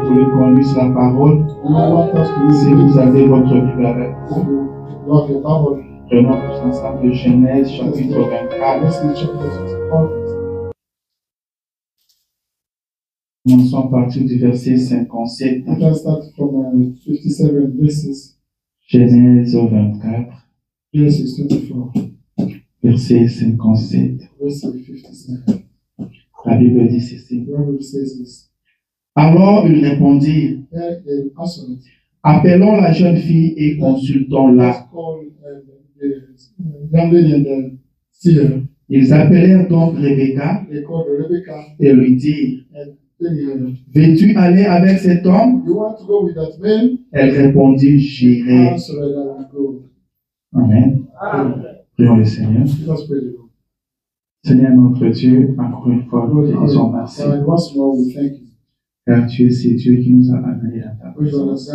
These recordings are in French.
Vous voulez qu'on lise la parole? Si vous avez votre Bible avec vous, prenons tous ensemble Genèse chapitre 24. Commençons à partir du verset 57. Genèse 24. Verset 57. La Bible dit ceci. Alors il répondit, appelons la jeune fille et consultons-la. Ils appelèrent donc Rebecca et lui dirent, veux-tu aller avec cet homme? Elle répondit, j'irai. Amen. Prions le Seigneur. Seigneur notre Dieu, encore une fois, nous te disons merci. Car tu es ce Dieu qui nous a amenés à ta présence.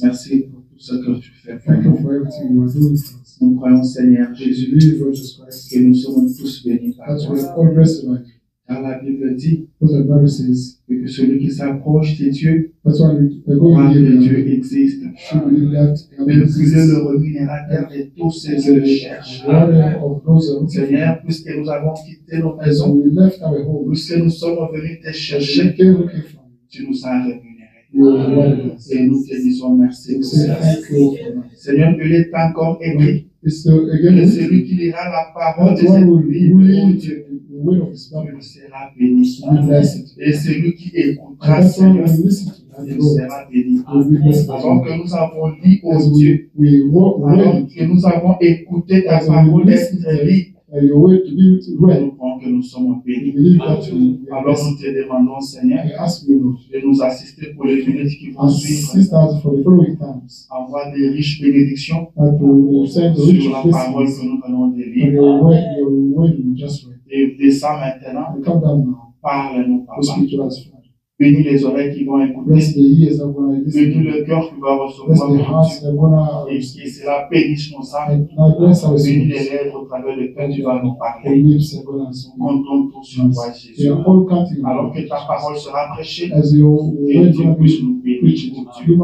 Merci pour tout ce que tu fais. Nous croyons, Seigneur Jésus, que nous sommes tous bénis par toi. Car la Bible dit que celui qui s'approche de Dieu croit que Dieu existe. Mais le plus le rémunérateur de tous ceux qui le cherchent. Seigneur, puisque nous avons quitté nos maisons, puisque nous sommes venus te chercher, tu nous as rémunérés. Et nous te disons merci pour cela. Seigneur, il est encore écrit que celui qui lira la parole de cette Bible, Dieu, sera béni. Et celui qui écoutera, Seigneur, il sera béni. Alors que nous avons lu au Dieu, alors que nous avons écouté ta parole d'être libre, nous croyons que nous sommes bénis. Alors nous te demandons, Seigneur, de nous assister pour les minutes qui vont suivre. Avoir des riches bénédictions sur la parole que nous venons de lire. Et descends maintenant, parle-nous, Papa. Bénis les oreilles qui vont écouter. Bénis le cœur qui va recevoir. Et que cela bénisse nos âmes. Bénis les lèvres au travers lesquelles tu vas nous parler. Comptons tous sur toi, Jésus. Alors que ta parole sera prêchée, et Dieu puisse nous bénir, oh Dieu.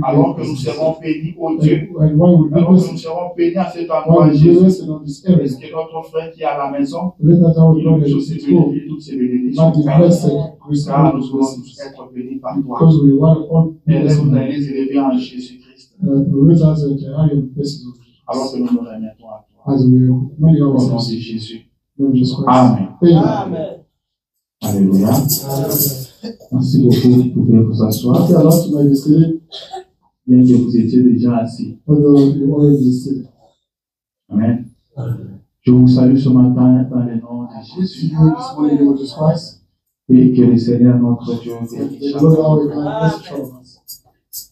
Alors que nous serons bénis, oh Dieu. Alors que nous serons bénis à cet endroit, Jésus. Est-ce que notre frère qui est à la maison, il puisse aussi bénir toutes ces bénédictions? Car nous voulons tous être bénis par toi. Laisse-nous les élever en Jésus-Christ. Alors que nous nous remettons à toi. Au nom de Jésus. Amen. Alléluia. Merci beaucoup. Vous pouvez vous asseoir. Bien que vous étiez déjà assis. Amen. Je vous salue ce matin dans le nom de Jésus. Et que le Seigneur notre Dieu bénisse.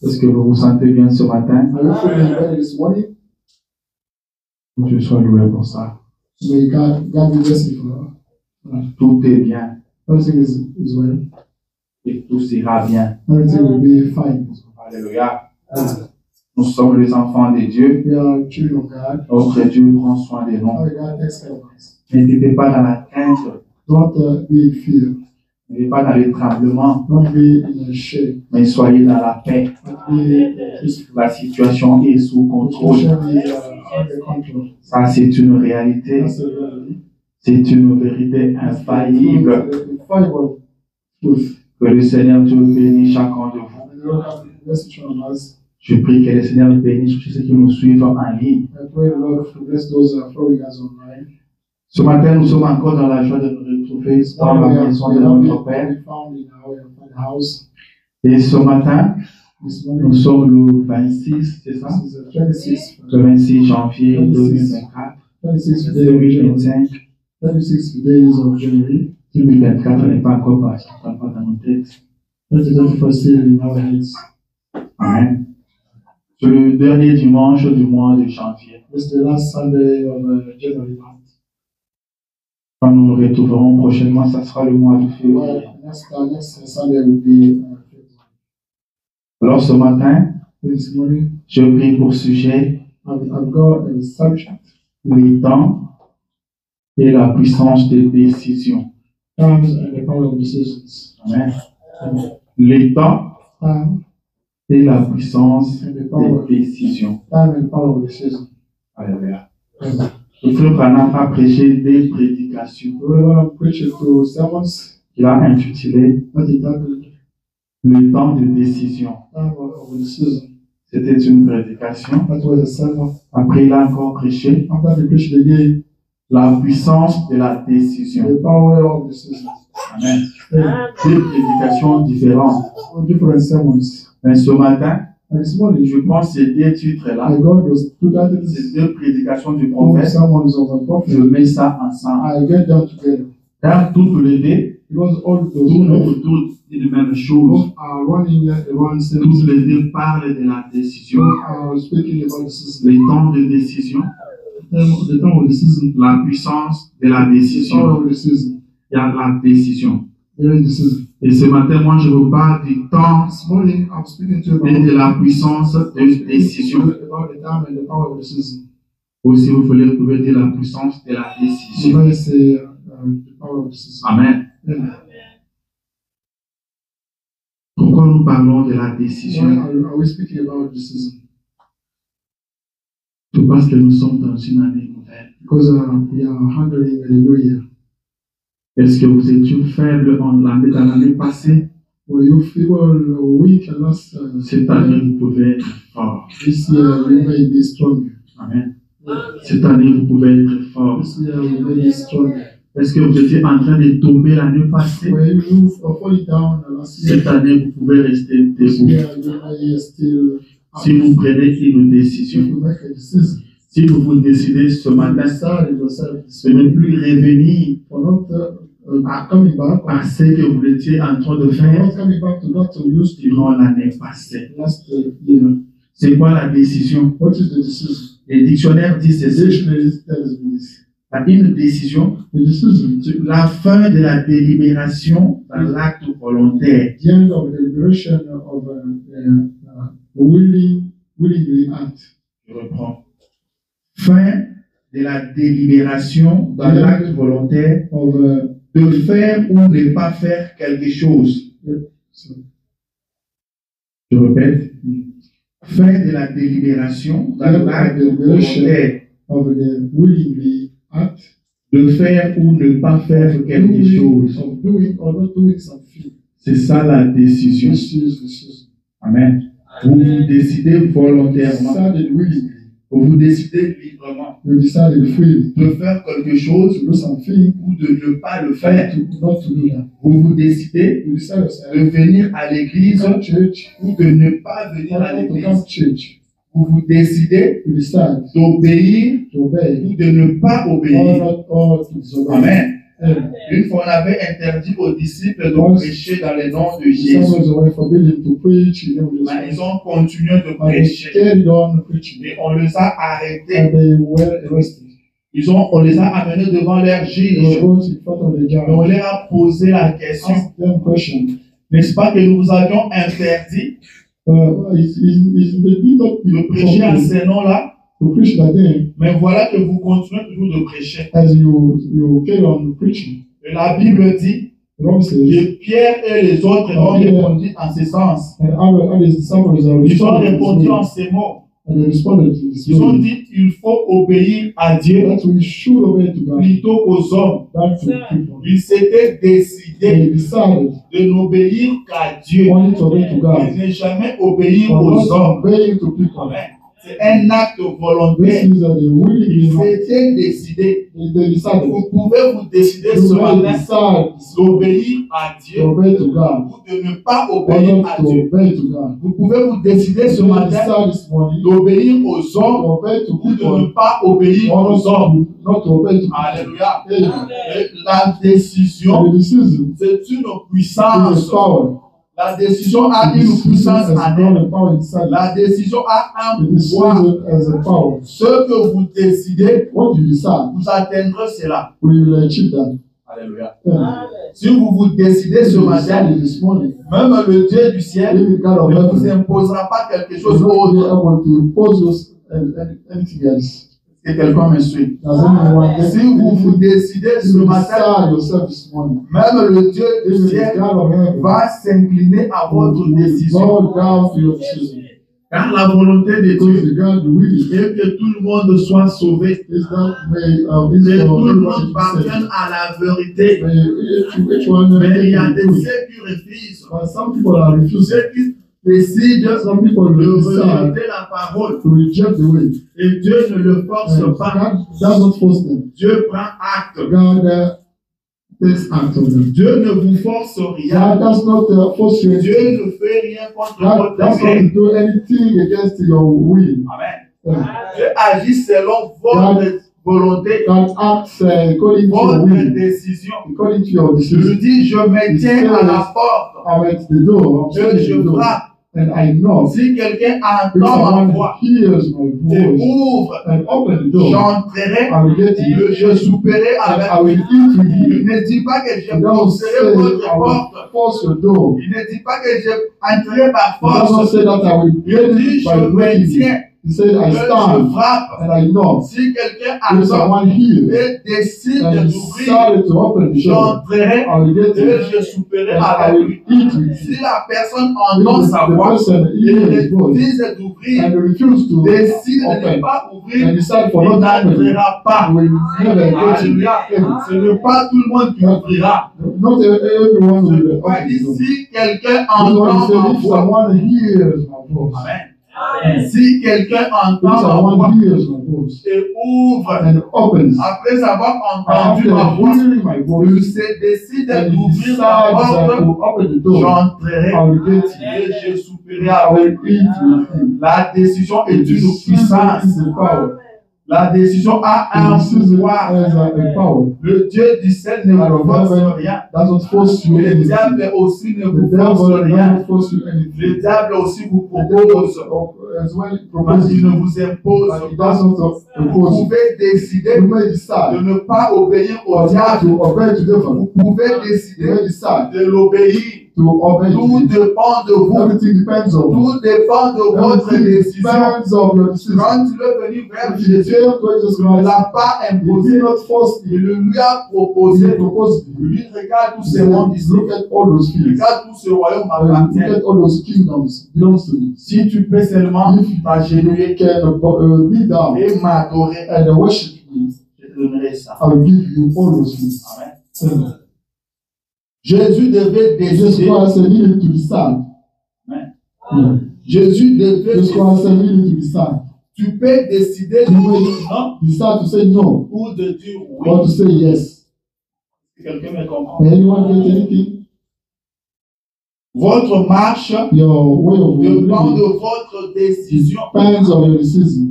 Est-ce que vous vous sentez bien ce matin? Dieu soit loué pour ça. Tout est bien. Et tout ira bien. Alléluia. Nous sommes les enfants de Dieu. Notre Dieu prend soin de nous. N'écoutez pas dans la crainte. N'ayez pas dans les tremblements, mais soyez dans la paix. La situation est sous contrôle. Ça, c'est une réalité. C'est une vérité infaillible. Que le Seigneur Dieu bénisse chacun de vous. Je prie que le Seigneur bénisse tous ceux qui nous suivent en ligne. Ce matin, nous sommes encore dans la joie de nous retrouver dans la maison de notre Père. Et ce matin, nous sommes le 26, c'est ça? Le 26 janvier 2024. 2025. 2024 n'est pas encore passé, pas dans nos têtes. Amen. C'est le dernier dimanche du mois de janvier. Quand nous nous retrouverons prochainement, ça sera le mois de février. Alors ce matin, je prie pour sujet les temps et la puissance des décisions. Amen. le temps et la puissance des décisions. Alléluia. Le frère Branham a prêché des prédications. Il a intitulé le temps de décision. C'était une prédication. Après, il a encore prêché la puissance de la décision. Amen. Deux prédications différentes. Mais ce matin, je pense que ces deux titres-là, ces deux prédications du prophète, je mets ça ensemble. Car toutes les deux tournent autour d'une même chose. Toutes les deux parlent de la décision, le temps de décision, la puissance de la décision. Il y a la décision. Et ce matin, moi, je vous parle du temps et de la puissance de décision. Ou si vous voulez, vous pouvez dire la puissance de la décision. Amen. Pourquoi nous parlons de la décision? Tout parce que nous sommes dans une année nouvelle. Est-ce que vous étiez faible dans l'année passée? Cette année, vous pouvez être fort. Amen. Cette année, vous pouvez être fort. Est-ce que vous étiez en train de tomber l'année passée? Cette année, vous pouvez rester debout. Si vous prenez une décision, si vous vous décidez ce matin de ne plus revenir à ce que vous étiez en train de faire durant l'année passée. C'est quoi la décision? Les dictionnaires disent ceci. Une décision, la fin de la délibération dans l'acte volontaire. Je reprends. Fin de la délibération dans l'acte volontaire de faire ou ne pas faire quelque chose. Je répète. Fin de la délibération dans l'acte volontaire de faire ou ne pas faire quelque chose. C'est ça la décision. Amen. Vous vous décidez volontairement. Vous décidez librement de faire quelque chose ou de ne pas le faire. Vous vous décidez de venir à l'église ou de ne pas venir à l'église. Vous vous décidez d'obéir ou de ne pas obéir. Amen. Une fois, on avait interdit aux disciples de prêcher dans le nom de Jésus. Mais ils ont continué de prêcher. Et on les a arrêtés. On les a amenés devant leur juge. Et on leur a posé la question. N'est-ce pas que nous vous avions interdit de prêcher à ces noms-là? Mais voilà que vous continuez toujours de prêcher. Et la Bible dit que Pierre et les autres ont répondu en ce sens. Ils ont répondu en ces mots. Ils ont dit qu'il faut obéir à Dieu plutôt qu'aux hommes. Ils s'étaient décidés de n'obéir qu'à Dieu et de ne jamais obéir aux hommes. Amen. C'est un acte volontaire. Ils s'étaient décidés. Vous pouvez vous décider ce matin d'obéir à Dieu ou de ne pas obéir à Dieu. Vous pouvez vous décider ce matin d'obéir aux hommes ou de ne pas obéir aux hommes. Alléluia. La décision, c'est une puissance. La décision a une puissance en elle. La décision a un pouvoir. Ce que vous décidez, vous atteindrez cela. Alléluia. Si vous vous décidez ce matin, même le Dieu du ciel ne vous imposera pas quelque chose d'autre. Que quelqu'un me suit. Does anyone get Si vous décidez ce matin, yourself this morning? même le Dieu du If the ciel God of heaven va s'incliner à votre décision. bow down to your decision. Car la volonté de Because Dieu the God will est que tout le monde soit sauvé. is that may Que is tout le for monde parvienne à la vérité. each one Mais il y a take des the truth. ceux qui refusent. But some people are refusing. Ceux qui décident Some people de decide rejeter la parole. to reject the way. Et Dieu ne le force And pas. God does not force them. Dieu prend acte. God takes act of them. Dieu ne vous force God rien. does not force you. Dieu ne fait rien contre God votre does gré. not do anything against your will. Amen. Dieu agit selon votre volonté, God acts according to your votre will, décision. according to your Je lui decision. dis, je me tiens à la porte. I'm at the door. I'm standing Je at the door. frappe. And I knock. Si quelqu'un If entend ma someone voix hears my et voice ouvre, and open the door, j'entrerai, I will get you. je souperai And avec I will lui. eat with Il you. ne dit pas que je Don't say forcerai votre I porte. will force your door. Il ne dit pas que je entrerai par He does not force. say that I will Il get dit, it by je me breaking tiens, it. He said, I je stand frappe. and I knock. Si quelqu'un If entend someone hears et décide and d'ouvrir, decided to open the door, j'entrerai I will get et it. je souperai And I avec will lui. eat with you. Si la personne If entend sa the voix person et hears his voice refuse d'ouvrir, and refuse to décide de ne open pas ouvrir, and decide for il not opening, n'entrera pas. will never get it. Alléluia. Ce n'est pas tout le monde qui ouvrira. Not everyone Je will peux pas open dire the door. si quelqu'un That's why he entend said, ma if voix. someone hears my voice, Amen. Si quelqu'un if entend ma voix someone hears my voice et ouvre and opens, après avoir after entendu ma voix, hearing my il voice, se décide and he d'ouvrir la decides porte, to open the door, j'entrerai I will get it. et je souperai I avec will lui. eat with him. La décision est The une decision puissance. is the power. La décision a The un decision pouvoir. has a power. Le Dieu du ciel ne vous force rien. Does not force you Le anything. diable aussi ne The vous devil force does rien. not force you Le anything. diable aussi vous The devil propose, as well mais proposes il ne you, vous impose but he pas. does not Vous propose you. pouvez décider You may de decide ne pas obéir au or not diable. to obey to devil. Vous pouvez You may décider decide de l'obéir. to obey Tout to him. dépend de vous. Everything depends on you. Tout dépend de votre Everything décision. depends on your decision. Quand il est venu vers If you Jésus, dare to Jesus il ne Christ, l'a pas he imposé. did not force Il you. le lui a He proposé. proposed you. Lui, regarde tous He ces said, mondes ici. look at all those things. Regarde tout ce royaume Look m'appartient. at all those kingdoms belongs to me. Si tu peux seulement t'agenouiller You can kneel down et m'adorer, and worship me. je te donnerai ça. I will give you all those things. Amen. Amen. Jésus devait Jesus décider. Christ needed to decide. Amen. Yeah. Jésus devait Jesus décider. Christ needed to decide. Tu peux décider de You dire may non decide to say no ou de dire or oui. to say yes. Quelqu'un me comprend. Can anyone get anything? Votre marche Your way of dépend de living votre décision. depends on your decision.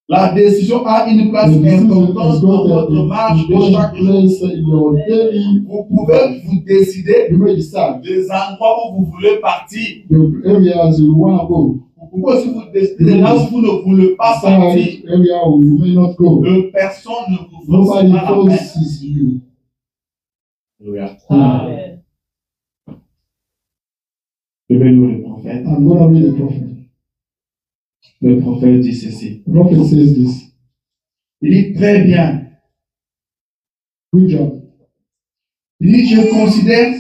La décision a une place The decision importante has dans got votre a marche de important chaque jour. place in your daily. Vous pouvez vous décider You may decide des endroits où vous voulez partir. the areas you want to go. Vous pouvez aussi vous décider des là où vous ne voulez pas partir. Decide area where you may not go. Personne ne vous force Nobody pas la main. forces you. Alléluia. Amen. Je vais lire le prophète. I'm going to read the prophet. Le prophète dit ceci. The prophet says this. Il dit très bien. Good job. Il dit je considère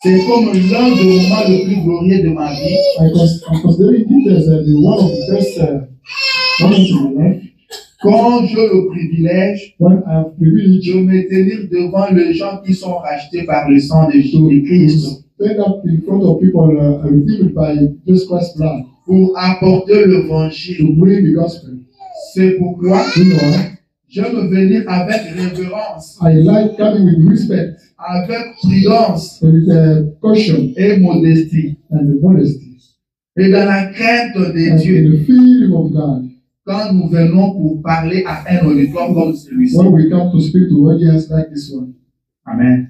c'est comme l'un des moments les plus glorieux de ma vie. I consider it as the one of the best moments in my life Quand j'ai le privilège when I have privilege de me tenir devant les gens qui sont rachetés par le sang de Jésus-Christ to stand up in front of people redeemed by Jesus Christ's blood pour apporter to l'évangile. bring the gospel. C'est pourquoi You know, j'aime venir avec révérence, I like coming with respect, avec prudence with caution et modestie, and modesty, et dans la crainte de and Dieu, in the fear of God. quand nous venons pour parler à un auditoire comme celui-ci. When we come to speak to audience like this one. Amen.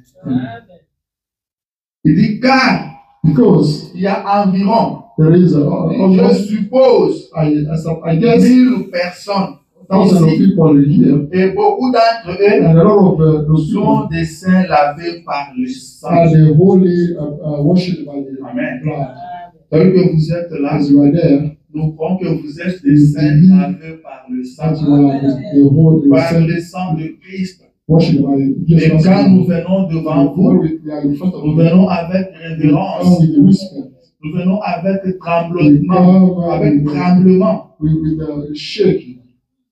Il dit car Because il y a environ, there is je almost, suppose, I guess, 1000 personnes thousands of ici, people here, et beaucoup d'entre eux and a lot of those sont people des saints lavés par le sang. are the holy worshipped by the Amen. blood. Tel que vous êtes là, As you are there, Nous croyons que vous êtes des saints lavés par le sang, par le sang de Christ. Et quand nous venons devant vous, nous venons avec révérence, nous venons avec tremblement,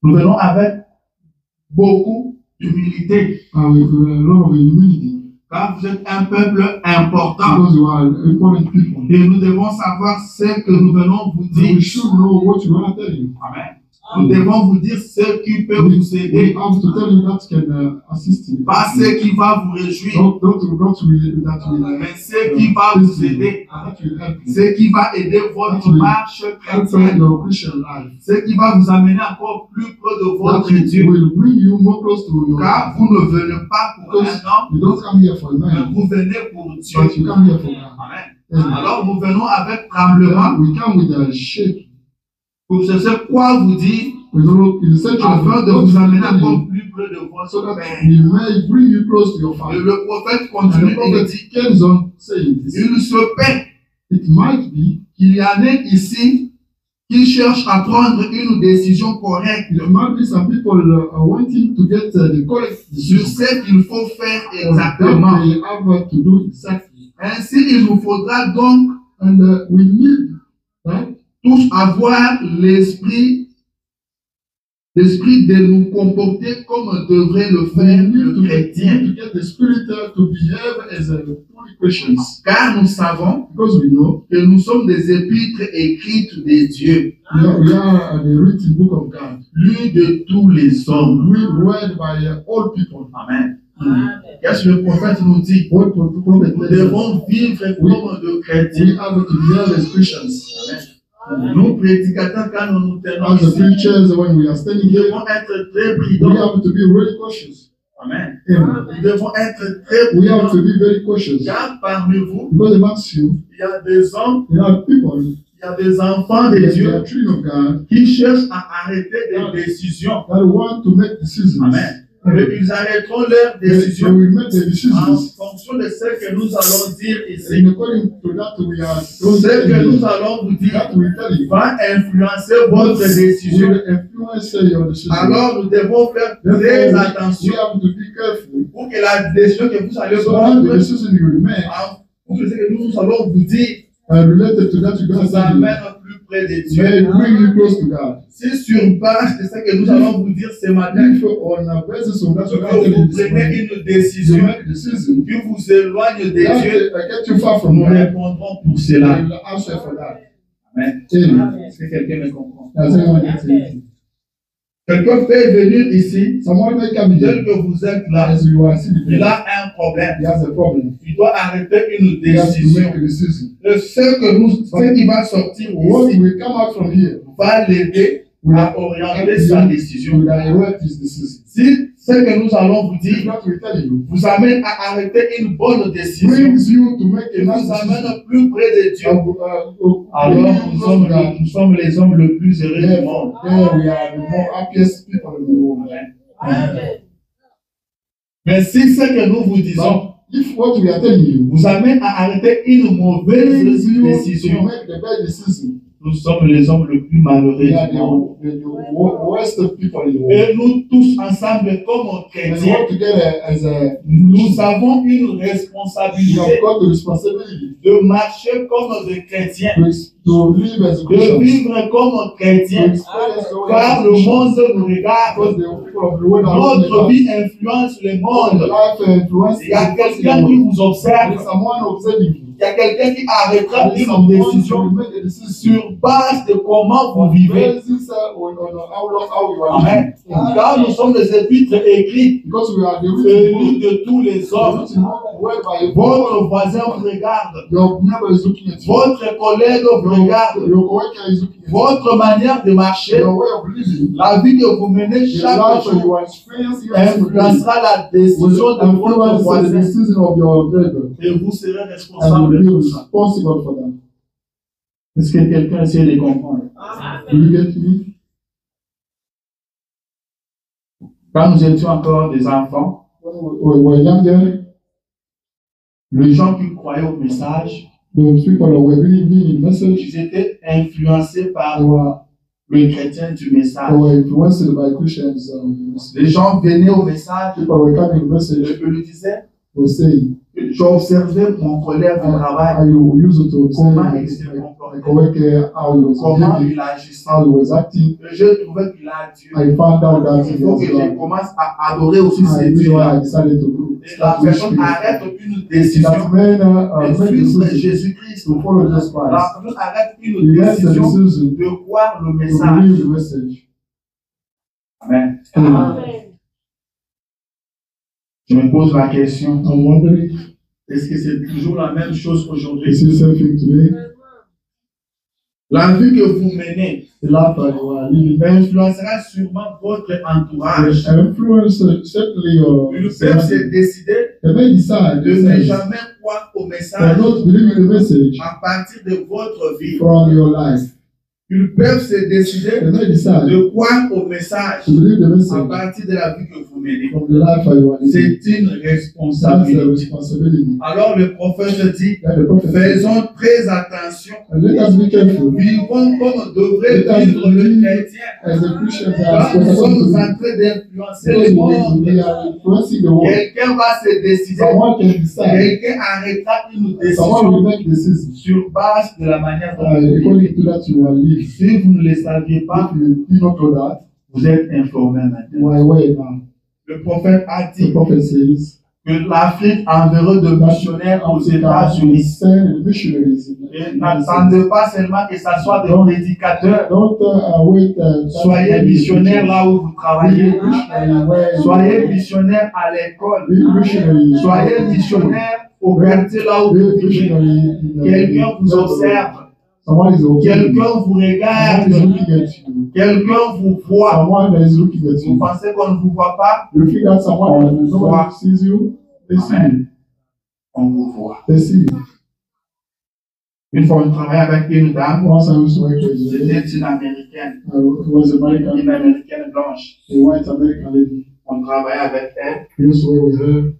nous venons avec beaucoup d'humilité. Car vous êtes un peuple important. Et nous devons savoir ce que nous venons vous dire. Amen. Nous devons vous dire ce qui peut vous aider. Pas ce qui va vous réjouir. Mais ce qui va vous aider. Ce qui va aider votre marche chrétienne. Ce qui va vous amener encore plus près de votre Dieu. Car vous ne venez pas pour un homme, mais vous venez pour Dieu. Amen. Alors nous venons avec tremblement. Pour ce quoi vous dire, afin de vous amener encore plus près de votre Père. Et le prophète continue et dit, il se peut qu'il y en ait ici qui cherchent à prendre une décision correcte sur ce qu'il faut faire exactement. Ainsi, il nous faudra donc tous avoir l'esprit de nous comporter comme devrait le faire le chrétien. Car nous savons que nous sommes des épîtres écrites de Dieu, lues de tous les hommes. Amen. Qu'est-ce que le prophète nous dit? Nous devons vivre comme de chrétiens. Nous, prédicateurs, quand nous nous tenons ici, nous devons être très prudents. Amen. Nous devons être très prudents. Car parmi vous, il y a des hommes, il y a des enfants de Dieu qui cherchent à arrêter des décisions. Amen. Et ils arrêteront leurs décisions en fonction de ce que nous allons dire ici. Ce que nous allons vous dire va influencer votre décision. Alors nous devons faire très attention pour que la décision que vous allez prendre, pour que ce que nous allons vous dire, vous amène plus près de Dieu. Si sur base de ce que nous allons vous dire ce matin, que vous prenez une décision qui vous éloigne de Dieu, nous répondrons pour cela. Amen. Est-ce que quelqu'un me comprend? Quelqu'un fait venir ici, tel que vous êtes là, il a un problème. Il doit arrêter une décision. Et ce qui va sortir ici va l'aider à orienter sa décision. Si ce que nous allons vous dire vous amène à arrêter une bonne décision et vous amène plus près de Dieu, alors nous sommes les hommes les plus heureux du monde. Mais si ce que nous vous disons vous amène à arrêter une mauvaise décision, nous sommes les hommes les plus malheureux du monde. Et nous tous ensemble comme chrétiens, nous avons une responsabilité de marcher comme des chrétiens, de vivre comme chrétiens, car le monde nous regarde. Notre vie influence le monde. Il y a quelqu'un qui vous observe. Il y a quelqu'un qui arrêtera une décision sur base de comment vous vivez. Amen. Car nous sommes des épîtres écrits, venus de tous les hommes. Votre voisin vous regarde. Votre collègue vous regarde. Votre manière de marcher, la vie que vous menez chaque jour, influencera la décision de votre voisin. Et vous serez responsable de ça. Est-ce que quelqu'un essaie de comprendre? Quand nous étions encore des enfants, les gens qui croyaient au message, Those people that were believing in the message, ils étaient influencés par le chrétien du message. They were influenced by Christians. Les gens venaient au message, People were coming to the message. je le disais, Were saying, j'observais mon collègue au travail, you used to comment il say se comportait, how he was comment behaving, il agissait. how he was acting. Je trouvais qu'il a Dieu. I found out that Il faut que je commence à adorer aussi ces I dieux-là. decided to Et la personne arrête une décision de suivre Jésus-Christ. to follow Jesus Christ. La personne arrête une He makes the décision decision de croire le to message. believe the message. Amen. Amen. Je me pose la question, I'm wondering, est-ce que c'est toujours la même chose is aujourd'hui? it something today? La vie que vous menez The life that you are living influencera sûrement votre entourage. influence certainly your Le peuple s'est décidé The man decide de ne jamais croire au for message not believing the message à partir de votre vie. from your life. Le peuple s'est décidé The man decide de croire au message to believe the à message partir de la vie que vous menez. from the life that you are living. C'est une That's the responsabilité. responsibility. Alors le prophète dit, That the prophet said, faisons très attention. and let us be careful Vivons comme devrait vivre le chrétien. as the Christians are Quand nous supposed sommes to en train d'influencer be. le monde, We are influencing the world. quelqu'un va se décider, Someone can decide. quelqu'un arrêtera une Someone will décision make decisions. sur base de la manière dont vous vivez. According to that you are living. Si vous ne le saviez pas, If you do not know that, vous êtes informé maintenant. you are aware now. Le prophète a The dit prophet says, que l'Afrique enverra de missionnaires aux États-Unis. send missionaries. Et n'attendez pas seulement que ça soit des prédicateurs. Don't wait. Soyez missionnaires là où vous travaillez. Soyez missionnaires à l'école. Soyez missionnaires au quartier là où vous vivez. Quelqu'un vous observe. Someone is looking at you. Quelqu'un vous Someone is regarde. looking at you. Quelqu'un vous voit. Someone is looking at Vous you. pensez qu'on ne vous voit pas? You think that someone nobody sees you? They see you. Amen. On vous voit. They see you. Une fois, on travaillait avec une dame. Once I used to work with C'était une Américaine. was American, Une Américaine blanche. a white American lady. On travaillait avec elle We used to work with her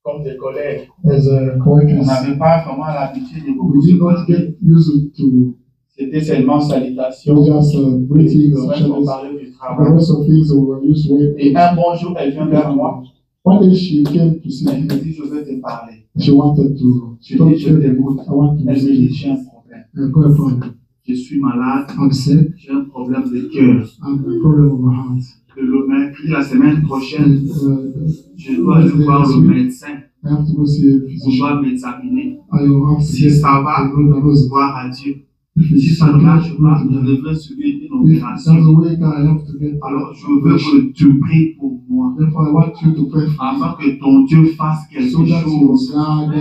comme des collègues. as a On co-workers. n'avait pas vraiment l'habitude de beaucoup We did de not parler. get used to C'était seulement salutation. just greetings, Le reste, on such as parlait du the travail. rest of things we were used to work Et with. un bon jour, elle vient vers moi. One day she came to see Elle me. me dit, je veux te parler. She wanted to Je talk dis, je to me. t'écoute. I want to Elle me see dit, you. j'ai un problème. I've got a problem. Je suis malade. I'm sick. J'ai un problème de cœur. I have a problem of my heart. Le mercredi, la semaine prochaine, And, je dois aller voir le médecin. I have to go see a On physician. doit m'examiner. I will have to Si get ça va, a blood analysis. voir à Dieu. If Si it's ça ne marche pas, je not, devrais subir une if opération. there's a way that I have to get, Alors, je veux que tu pries pour moi. therefore I want you to pray for me. Afin que ton Dieu fasse quelque So that your chose. God,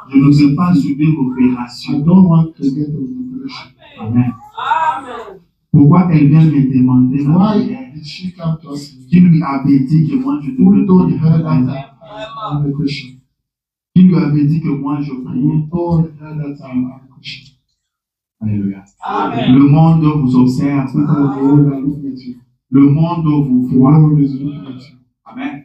Je ne veux pas subir I l'opération. don't want to get an operation. Amen. Amen. Pourquoi elle vient me demander la Why prière? did she come to us? Qui lui avait dit que moi je Who devais told prier her pour that elle? I'm a Christian? Qui lui avait dit que moi je priais? Who told her that I'm a Christian? Alléluia. Amen. Le monde vous observe. People of the world are looking at you. Le monde vous The voit. world is looking at you. Amen.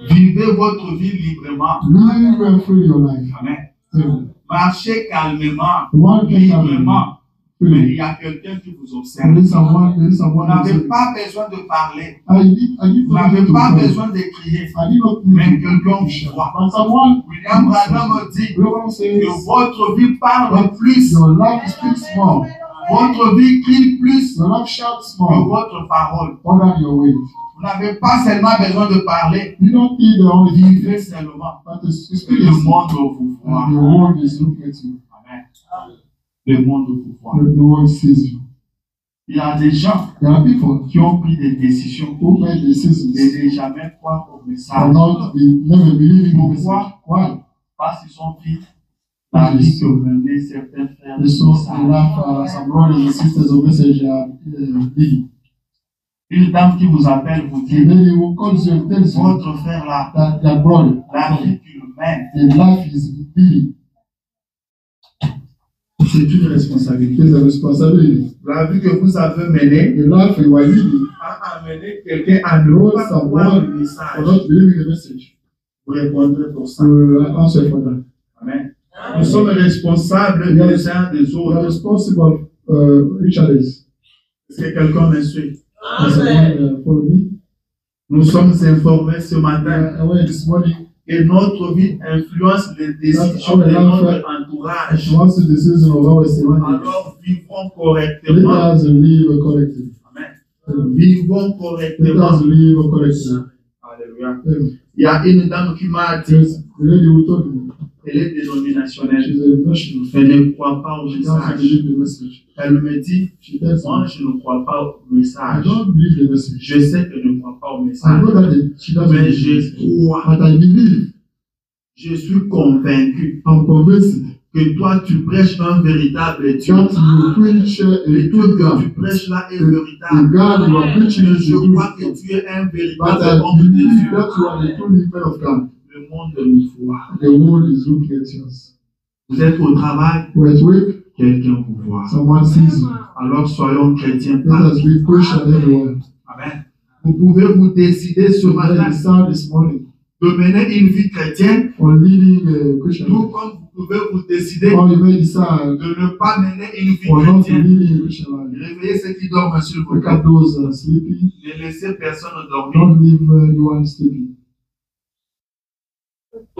Vivez votre vie librement. Live free your life. Amen. Amen. Marchez calmement, One thing librement. Mais il free. y a quelqu'un qui vous There observe. is someone Vous n'avez else. pas besoin de parler. I did Vous not n'avez need to pas pray. besoin de crier. I did not Mais need to quelqu'un pray. vous voit. But someone, William Branham dit William que says, votre vie parle plus. your life speaks more. Votre vie crie plus Your life shouts que more. votre parole. More than your weight. Vous n'avez pas seulement besoin de parler. You don't need the only thing, Vivez seulement. but the Et spirit le is monde vous voit. and the world is looking at you. Amen. Le monde vous voit. The world sees you. Il y a des gens There are people qui ont pris des décisions who make decisions de ne jamais croire au are message. not never believing in the Pourquoi? message. Why? Parce qu'ils sont pris la vie que menaient certains frères de They saw message. enough some brothers and sisters of message living. Une dame qui vous appelle vous The dit, lady who calls you and tells you votre frère là, that their brother, la vie qu'il mène, their life is living. c'est une responsabilité. It's a responsibility. La vie que vous avez menée The life you are living a amené quelqu'un à ne pas croire le for message. not believing the message. Vous répondrez pour ça. We will answer for that. Amen. Nous sommes responsables les uns des autres. We are responsible each other. Est-ce que quelqu'un me suit? Follow me. Nous sommes informés ce matin Away this morning. que notre vie influence les décisions de notre entourage. Once the decision of our surroundings. Alors vivons correctement. Let us live correctly. Amen. Vivons correctement. Let us live correctly. Alléluia. Il y a une dame qui m'a dit, The lady who told me, elle est dénominationnelle. she's a national. Elle ne croit pas au She doesn't message. believe the message. Elle me dit, She tells moi me, je ne crois pas au I message. don't believe the message. Je sais qu'elle ne croit pas au I message. know that she doesn't Mais believe the je message. crois, But I believe, je suis convaincu I'm convinced que toi tu prêches un véritable Dieu. that you preach a Le Dieu true que tu God. prêches là est The véritable. God you are preaching is Je the true crois que God. tu es un But véritable I homme de believe Dieu. that you are the true man of God. Le monde nous voit. The world is looking at us. Vous êtes au travail, We're at work, quelqu'un vous voit. someone sees you. Alors soyons chrétiens. Let us be Christian everywhere. Amen. Vous pouvez vous décider ce So matin I decided this morning de mener une vie chrétienne, for leading a Christian tout life. comme vous pouvez vous décider Or you may decide de ne pas mener une vie for not chrétienne. leading a Christian life. Réveillez ceux qui dorment, s'il vous Look plaît. at those sleeping. Ne laissez personne dormir. Don't leave anyone sleeping.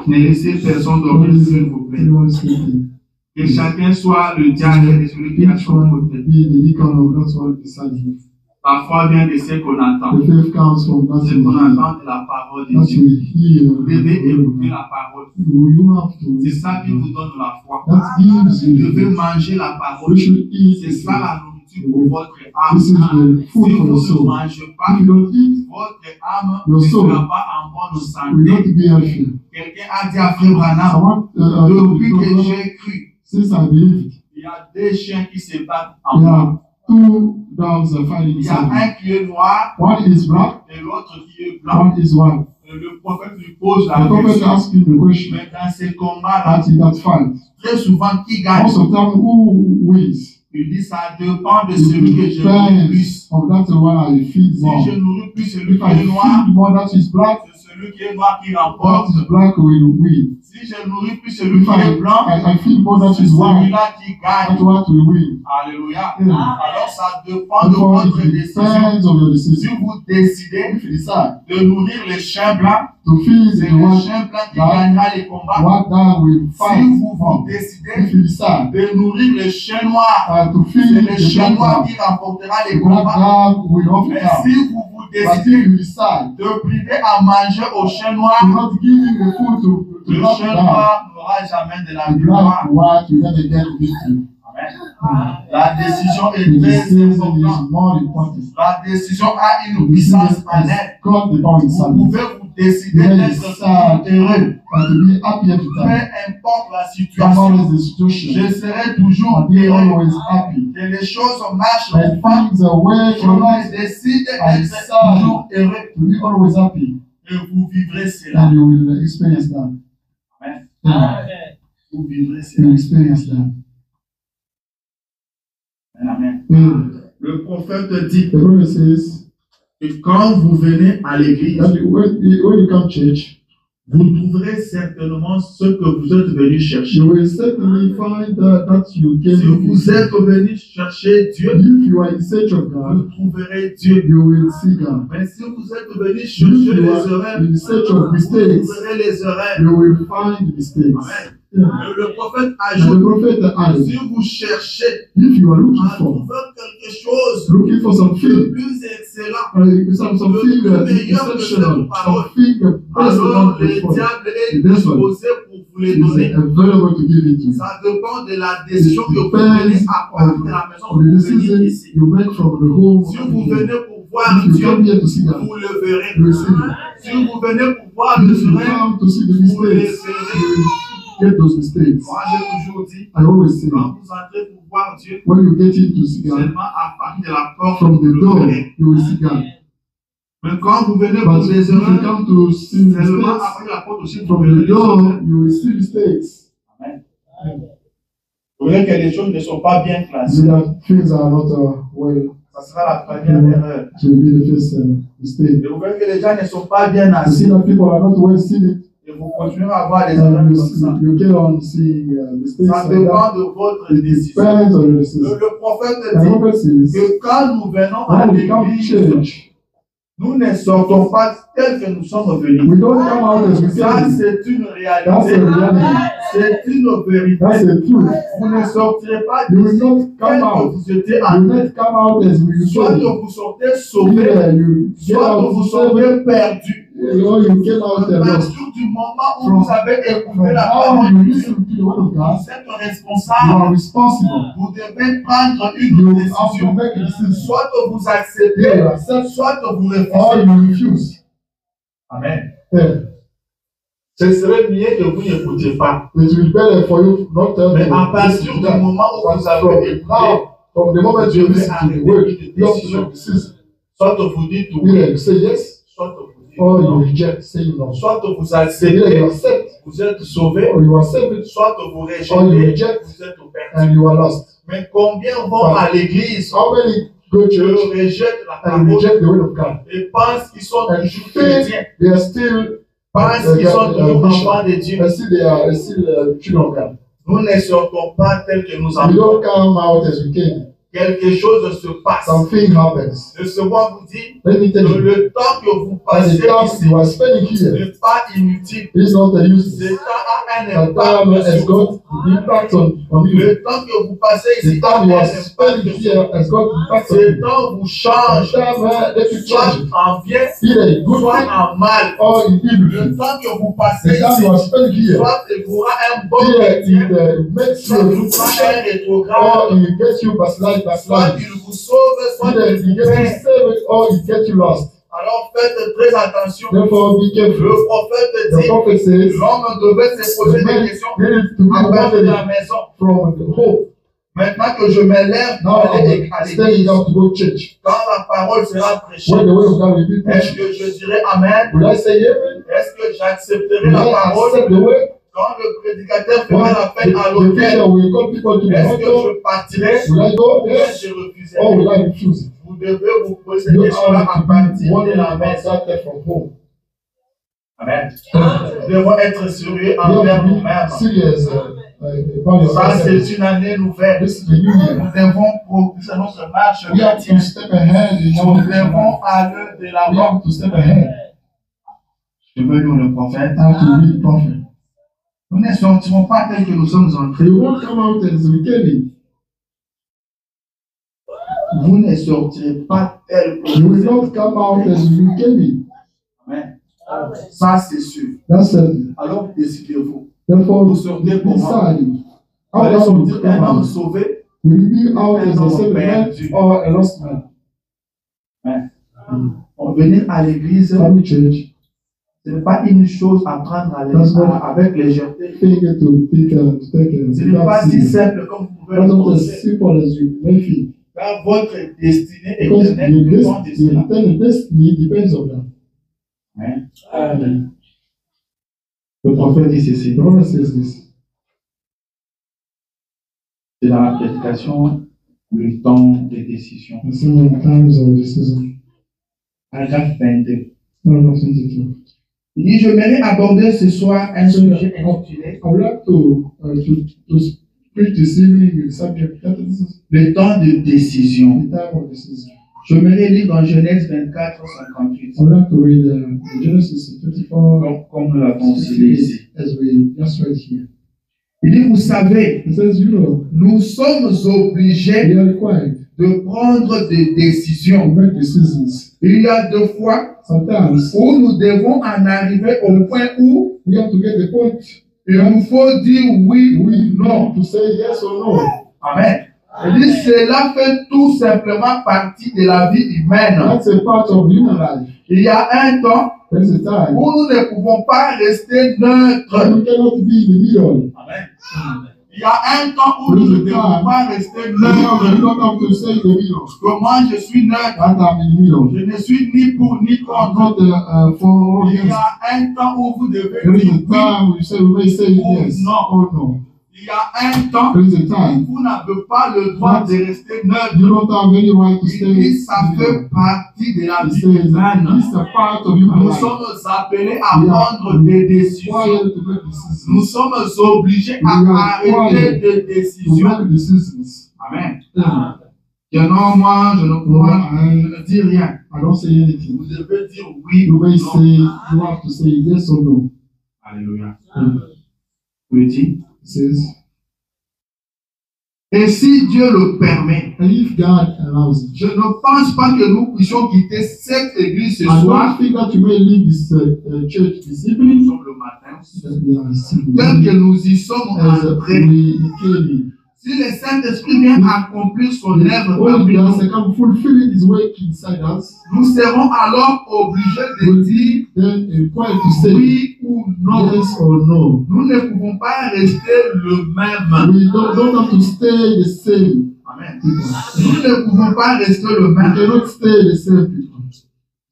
Ne laissez personne Don't dormir, s'il leave vous plaît. anyone sleeping. Que chacun soit le diable de celui qui a Each son one côté. be the deacon of that one beside you. Parfois vient de ce qu'on entend. The faith comes from that Ce qu'on entend de la parole de that Dieu. we hear. Vous devez écouter la parole. You have to. C'est ça qui vous donne la foi. That gives Vous you. devez manger la You parole. should eat. C'est ça la nourriture pour votre âme. This is the Si food for vous the ne soul. mangez pas, If you don't eat, votre âme Your ne soul sera pas en bonne will not santé. be healthy. Quelqu'un a dit à Frère Branham, Someone, depuis que j'ai cru, since I believed, il y a deux chiens qui se battent there en moi. are two dogs fighting Il y a inside me. un qui est noir One is black, et l'autre qui est blanc. one is white. Et le prophète lui pose The la prophet question. asked him the question, Mais dans ces combats-là, that in that fight, très souvent, qui gagne? most of the time, who wins? Il dit, ça dépend de It celui que je nourris plus. depends of that one I feed Si more. je nourris plus celui If qui I est noir, feed more that is black, c'est celui qui est noir qui that remporte. is black will win. Si je nourris plus celui If qui est blanc, I feed more that c'est is white, celui-là qui that gagne. one will win. Alléluia. Yeah. Alors ça dépend de Because votre it décision. depends on your Si decision. vous décidez If you decide de nourrir les chiens blancs, to feed c'est the le one, chien blanc qui that- gagnera les combats. what that will Si fight vous for. décidez If you decide de nourrir les chiens noirs, to c'est feed le the chien black noir dog, qui remportera les the black combats. dog will not Mais come. si vous But if décidez you decide de priver à manger aux chiens to noirs, not giving the food to le black chien dog, noir n'aura jamais de la the victoire. black white will never get victory. Amen. La décision The est très decision importante. is more important. La décision a The une decision puissance en elle. has got the power Vous inside. pouvez vous décider You may d'être decide heureux. and to be happy every Peu time. importe la Someone situation, is the situation. je serai toujours And be heureux. always happy. Que les choses marchent When ou pas, things are working je right, décide I d'être decide toujours heureux. to be always happy. Et vous vivrez cela. And you will experience that. Amen. Yeah. Vous vivrez You cela. will experience that. Amen. Yeah. Le prophète dit The prophet says que quand vous venez à l'église, that when you come to church, vous trouverez certainement ce que vous êtes venu chercher. you will certainly find that you Si came vous to êtes venu chercher Dieu, If you are in search of God, vous trouverez Dieu. you will see God. Mais si vous êtes venu If chercher you les are erreurs, in search of vous mistakes, trouverez les erreurs. you will find mistakes. Amen. Yeah. Et le prophète And the ajoute, prophet adds, si vous cherchez if you are looking à for trouver quelque chose looking for de something, plus excellent, something exceptional, something alors le personal, diable est This one disposé pour vous les is donner. available to give it to you. Ça dépend de la décision que vous Depends prenez à partir de la maison on pour the venir decision ici. you make from the home. Si vous venez pour voir If you Dieu, come here to see God, vous le verrez. you will see Him. Si vous venez pour voir le If you vrai, come to see the vous les mistakes, verrez. you will get those mistakes. Moi, j'ai toujours dit, I always say, quand vous entrez pour voir Dieu, when you get in to see God, seulement à partir de la porte, from vous the le door, verrez. you will see God. Mais quand vous venez But pour if des you erreurs, come to see seulement à mistakes, partir de la porte aussi, vous from verrez the les door, erreurs. you will see mistakes. Amen. Vous verrez que les choses ne sont pas bien See classées. that things are not well. Ça sera la première erreur. To be the first mistake. Et vous verrez que les gens ne sont pas bien You see assis. that people are not well seated. Et vous continuerez à avoir des erreurs comme ça. Ça dépend de votre décision. Le prophète dit que quand nous venons à l'église, nous ne sortons pas tel que nous sommes venus. Ça, c'est une réalité. C'est une vérité. Vous ne sortirez pas d'ici tel que vous étiez en soit que vous sortez sauvés, soit que vous sortez perdus. À partir du moment où vous avez écouté la parole de Dieu, vous êtes responsable. Vous devez prendre une décision. Soit que vous acceptez, soit que vous refusez. Amen. Ce serait mieux que vous n'écoutiez pas. Mais à partir du moment où vous avez écouté, vous devez arrêter une décision. Soit que vous dites oui, soit que vous soit que vous acceptez, vous êtes sauvé, soit que vous rejetez, vous êtes perdu. Mais combien vont à l'église, rejettent la parole et pensent qu'ils sont toujours chrétiens, pensent qu'ils sont toujours enfants de Dieu. Nous ne sortons pas tel que nous avons. Quelque chose se passe. Le second vous dit que le temps que vous passez ici n'est pas inutile. Ce temps a un impact sur vous. Le temps que vous passez ici a un impact sur vous. Ce temps vous change, soit en bien, soit en mal. Le temps que vous passez ici, soit il vous aura un bon chrétien, soit il vous aura un rétrograde. Soit il vous sauve, soit il vous perd. Alors faites très attention. Le prophète dit l'homme devait se poser des questions à partir de la maison. Maintenant que je me lève pour aller à l'église, quand la parole sera prêchée, est-ce que je dirai Amen? Est-ce que j'accepterai la parole? Quand le prédicateur fera la fête à l'hôtel, est-ce que je partirai ou je refuserai? Vous devez vous poser des questions à partir de la maison. Amen. Nous devons être sérieux envers nous-mêmes. Ça, c'est une année nouvelle. Nous devons progresser notre marche chrétienne. Nous devons aller de l'avant. Je veux lire le prophète. Nous ne sortirons pas tel que nous sommes entrés. Vous ne sortirez pas tel que vous êtes. Amen. Ça, c'est sûr. Alors, décidez-vous. Vous sortez comment? Vous allez sortir un homme sauvé ou un homme perdu. Venir à l'église, ce n'est pas une chose à prendre avec légèreté. Ce n'est pas si simple comme vous pouvez le penser. Car votre destinée éternelle dépend de cela. Amen. Le prophète dit ceci. C'est dans la prédication le temps des décisions. Paragraphe 22. Il dit, je m'aimerais aborder ce soir un sujet intitulé le temps de décision. Je m'aimerais lire dans Genèse 24, 58. Comme nous l'avons cité ici. Il dit, vous savez, nous sommes obligés de prendre des décisions. Il y a deux fois où nous devons en arriver au point où il nous faut dire oui ou non. Amen. Il dit, cela fait tout simplement partie de la vie humaine. Il y a un temps où nous ne pouvons pas rester neutres. Amen. Il y a un temps où nous ne devons pas rester neutres. Comment je suis neutre? Je ne suis ni pour ni contre. Il y a un temps où vous devez dire oui ou non. Il y a un temps there is a time. où vous n'avez pas le droit de rester neutre. You don't have any right to stay. Il dit ça fait partie de la He vie says humaine. this is a part of human Nous life. sommes appelés à prendre des décisions. Required to make decisions. Nous sommes obligés à arrêter des To décisions. make decisions. Amen. Amen. Que non, moi, je ne dis rien. I don't say anything. Vous devez dire oui You ou may non. say, you have to say yes or no. Alléluia. Il dit, It says, et si Dieu le permet, and if God allows it, je ne pense pas que nous puissions quitter cette église ce I soir. don't think that you may leave this church this Nous evening. sommes le matin. That we are still Tel que nous y sommes as entrés. we came in. Si le Saint-Esprit vient accomplir son œuvre When parmi God nous, can fulfill His work inside us, nous serons alors obligés de dire then required to say oui ou non. yes or no. Nous ne pouvons pas rester le même. We don't have to stay the same. Amen. People. Nous ne pouvons pas rester le We même. cannot stay the same people.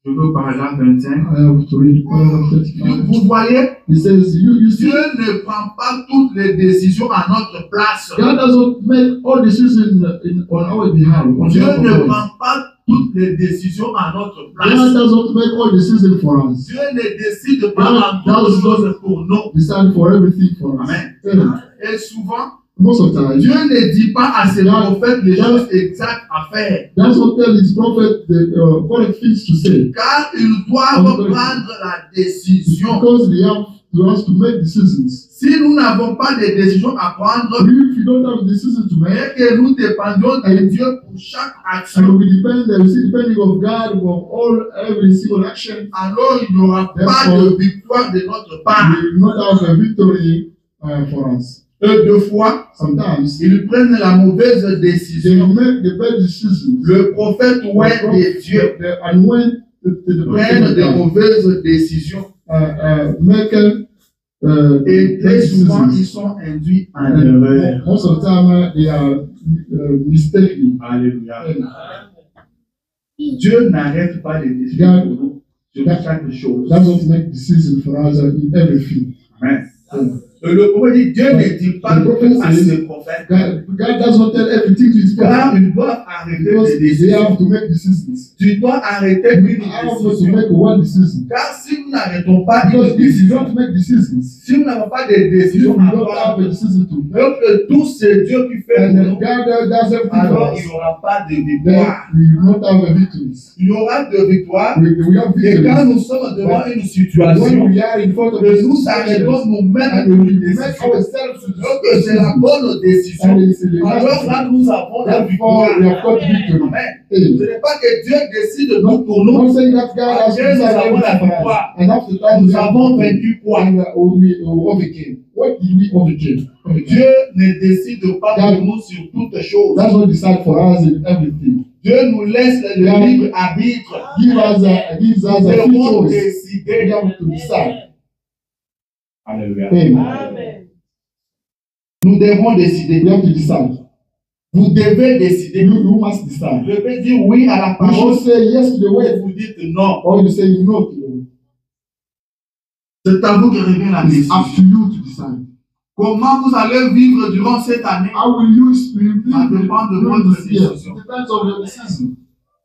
Je veux paragraphe 25. I have to read paragraph 35. Vous voyez, He says, you see, Dieu ne prend pas toutes les décisions à notre place. God doesn't make all decisions on our behalf. On Dieu behalf of ne us. prend pas toutes les décisions à notre God place. doesn't make all decisions for us. Dieu ne décide pas en toutes choses pour nous. Decide for everything for us. Amen. Amen. Et souvent, Most of the time, Dieu ne dit pas à ses prophètes les choses exactes à faire. that's what tell his prophet the correct things to say. Car ils doivent prendre la décision. Because they have to us to make decisions. Si nous n'avons pas de décision à prendre, If you don't have a decision to make, et que nous dépendons de Dieu pour chaque and action, we depend, depending of God for every single action, alors il n'y aura pas de victoire de notre part. we will not have a victory for us. Deux fois, Sometimes ils prennent la mauvaise they décision. make the bad decisions. Le prophète ouin de Dieu And when the prennent de mauvaises décisions. make Et très souvent, ils sont induits en erreur. most of the time they are mistaken. Alléluia. Dieu n'arrête pas les décisions pour nous sur chaque chose. That doesn't make decisions for us in everything. Amen. Le prophète dit, Dieu ne dit pas tout à ses prophètes. God doesn't tell everything to his Car prophet. ils doivent arrêter Because les they décisions. have to make decisions. Tu dois arrêter une You have to décision. make one decision. Car si nous n'arrêtons pas une Because if you décision, don't make decisions, si nous n'avons pas de if you décision à don't have a prendre, decision to make, alors que tout c'est Dieu qui fait and pour then nous, God does everything for alors il us, n'y aura pas de then victoire. we will not have a victory. Il y aura de victoire. We have Et quand victory. nous sommes devant une When situation, we are in front of que the nous situation, arrêtons nous-mêmes and pour we une make décision, ourselves to alors que c'est la bonne décision, and it's the alors last là nous avons la therefore victoire. we have got victory. Amen. Ce Amen. n'est pas que Dieu décide tout pour I'm nous. not saying that God has Après, nous decided avons la everything for victoire. us. And after that, Nous we have avons victory. vaincu quoi? And we overcame. What did we overcame? Dieu ne décide pas pour nous sur toutes choses. That's what decide for us in everything. Dieu nous laisse le libre arbitre. Gives us a Nous free devons choice. We décider. have to decide. Alléluia. Amen. Nous devons décider. We have to decide. Vous devez décider. You must decide. Vous devez dire oui à la You parole. should say yes to the Ou word, vous dites non. or you say no to the word. C'est à vous que revient la It's décision. up to you to decide. Comment vous allez vivre durant cette année? How will you live Ça dépend de votre this year? décision. It depends on your decision.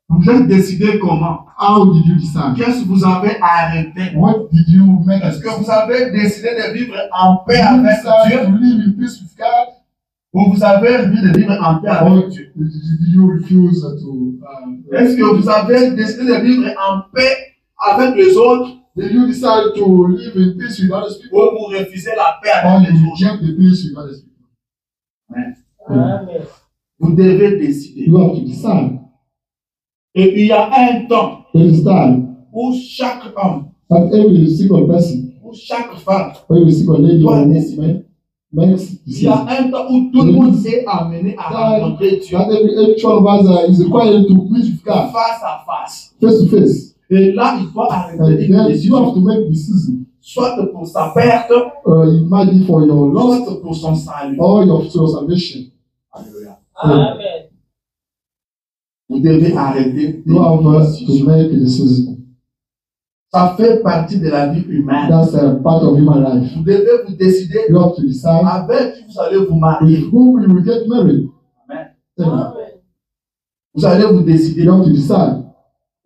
Vous êtes décidé comment? How did you decide? Qu'est-ce que vous avez arrêté? What did you make? Est-ce que vous avez décidé de vivre en paix You avec decide Dieu? to live in peace with God, Ou vous avez envie de vivre en paix or avec Dieu? did you refuse to? Est-ce que vous avez décidé de vivre en paix avec les autres? Did you decide to live in peace with other people, Ou vous refusez la paix or avec les you autres? reject the peace with other people? Amen. Amen. Vous devez décider. You have to decide. Et puis il y a un temps There is time où chaque homme, that every single person, où chaque femme, every single lady or doit woman décider. makes Il y a decision. un temps où tout le monde est amené à rencontrer Dieu That each one of us is required to meet with God face à face. face to face. Et là, il doit arrêter And une then you have décision, to make decision. soit pour sa perte, Imagine for your loss soit pour son salut. or your salvation. Alléluia. Amen. Vous devez arrêter You have une to décision. make a decision. Ça fait partie de la vie humaine. That's a part of human life. Vous devez vous décider You have to decide avec qui vous allez vous marier. with whom you will get married. Amen. Amen. Vous allez vous décider. You have to decide.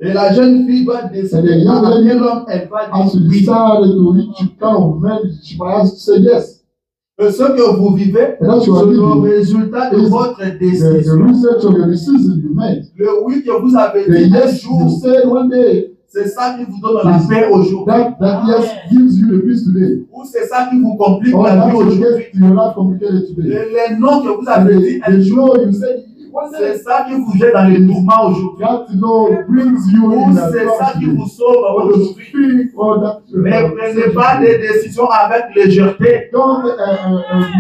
Et la jeune fille va décider à quel homme elle va As you dire oui. decide to which kind of man she might have to say yes. Ce que vous vivez, And that's c'est what le you résultat de is votre the décision. research of your decision you made. Le oui que vous avez The dit un yes you jour, said one day, c'est ça qui vous donne la paix aujourd'hui. that yes gives you the peace today. Ou c'est ça qui vous complique Or la that vie will aujourd'hui. get your life complicated today. Les noms que vous And avez dit un the jour, know you said one c'est day, ça qui vous jette dans les tourments aujourd'hui. that know brings you Ou in c'est ça qui vous a sauve or the aujourd'hui. speak or that. Mais prenez pas des décisions avec légèreté. Don't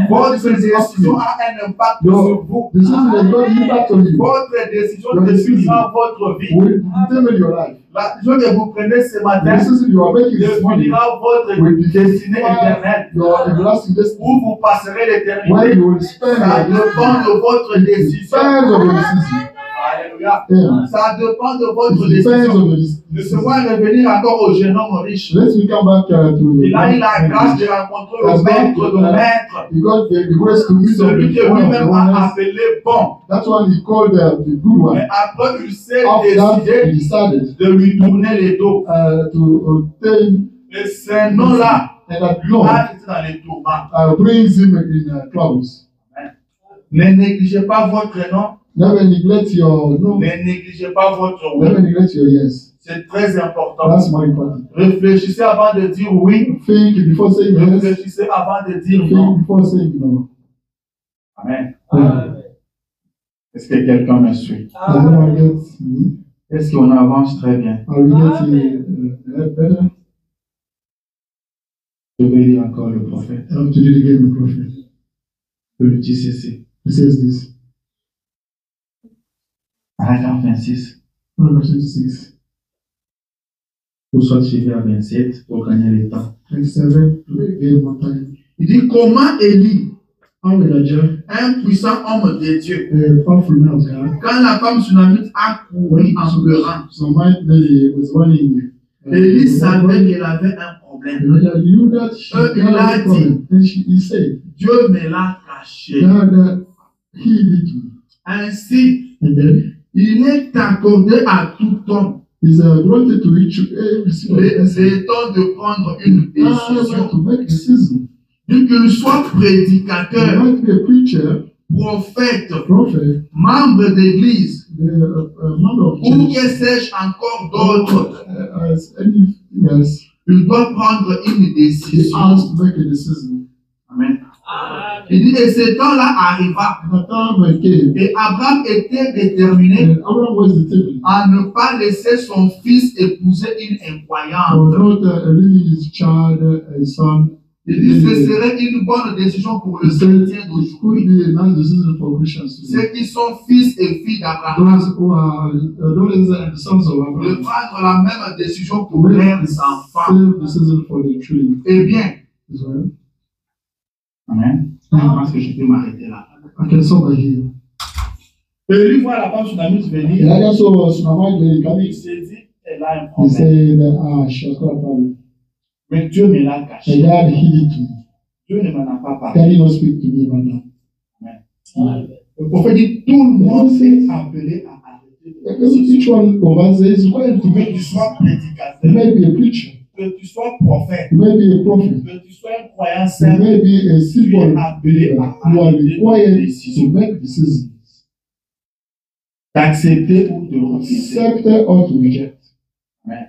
Votre décision a un impact sur vous. decision is not impact on you. Votre décision Your decision définira votre vie. will determine your life. La décision que vous prenez ce The matin decision you are making this morning définira votre will destinée éternelle. your everlasting destiny. Où vous passerez Where l'éternité. you will spend Ça your dépend de votre décision. depends on your decision. Alléluia. Yeah. Ça dépend de votre It depends décision. on your decision. Laissez-moi revenir encore au jeune homme riche. Let's come back to Il a eu la grâce de rencontrer le maître de maître. He got the grace to meet Celui que one of the lui-même a owners. appelé bon. That one he called the good one. Mais après, il s'est After that, he décidé decided de lui tourner les dos. to obtain Et ce nom-là, and that lui law a été dans les tourments. brings him in troubles. Ne négligez pas votre nom. Never neglect your no. Ne négligez pas votre Never oui. neglect your yes. C'est très important. That's more important. Réfléchissez avant de dire oui. Think before saying yes. Réfléchissez avant de dire non. Think before saying no. Amen. Yeah. Est-ce que quelqu'un me suit? Does anyone get me? Est-ce qu'on avance très bien? Are we getting better? Je vais lire encore le prophète. I have to read again the prophet. Le petit CC. He says this. Paragraphe 26. Verse 26. Ou soit suivi à 27 pour gagner le temps. 27 to again one time. Il dit comment Élie, How Elijah, un puissant homme de Dieu, a powerful man of God, quand la femme sunamite a couru en pleurant, so my lady was running. Élie savait qu'elle avait un problème. Elijah knew that she had il a a problem. And he said, Dieu me l'a caché. God healed me. Ainsi, And then il est accordé à tout homme he's granted to each every single person le temps de prendre une décision. to make a decision. Qu'il soit You prédicateur, might be a preacher, prophète, prophet, membre d'église, member of ou church, que sais-je encore d'autres. as anything else, Il doit prendre une he décision. has to make a decision. Amen. Il dit, et ce temps-là arriva. And the time came, Et Abraham était déterminé and Abraham was determined à ne pas laisser son fils épouser une for incroyante. not leaving his child, his son. Il dit, ce serait une bonne décision pour le He said chrétien it could d'aujourd'hui. be a nice decision for Christians today. Ceux qui sont fils et filles d'Abraham, Those who are daughters and sons of de Abraham, prendre la même décision to pour make leurs the enfants. same decision for the children Eh bien, as well. amen. Je pense que je peux m'arrêter là. I can stop by here. Et lui voit la femme sunamite venir. Elijah saw Sunamite lady Il coming. s'est dit, elle a un He problème. said, she has got a problem. Mais Dieu me l'a And caché. God healed it to me. Dieu ne m'en a pas Can parlé. you not speak to me about that? Le prophète dit, tout le monde est appelé à arrêter. Because each one of us is required to Que make tu decisions. sois You prédicateur, may be a preacher. que tu sois prophète, You may be a prophet. que tu sois un croyant You saint, may be a tu es simple appelé believer. à You are arrêter tes required to décisions, make decisions. d'accepter ou de refuser. Accept or to reject. Amen.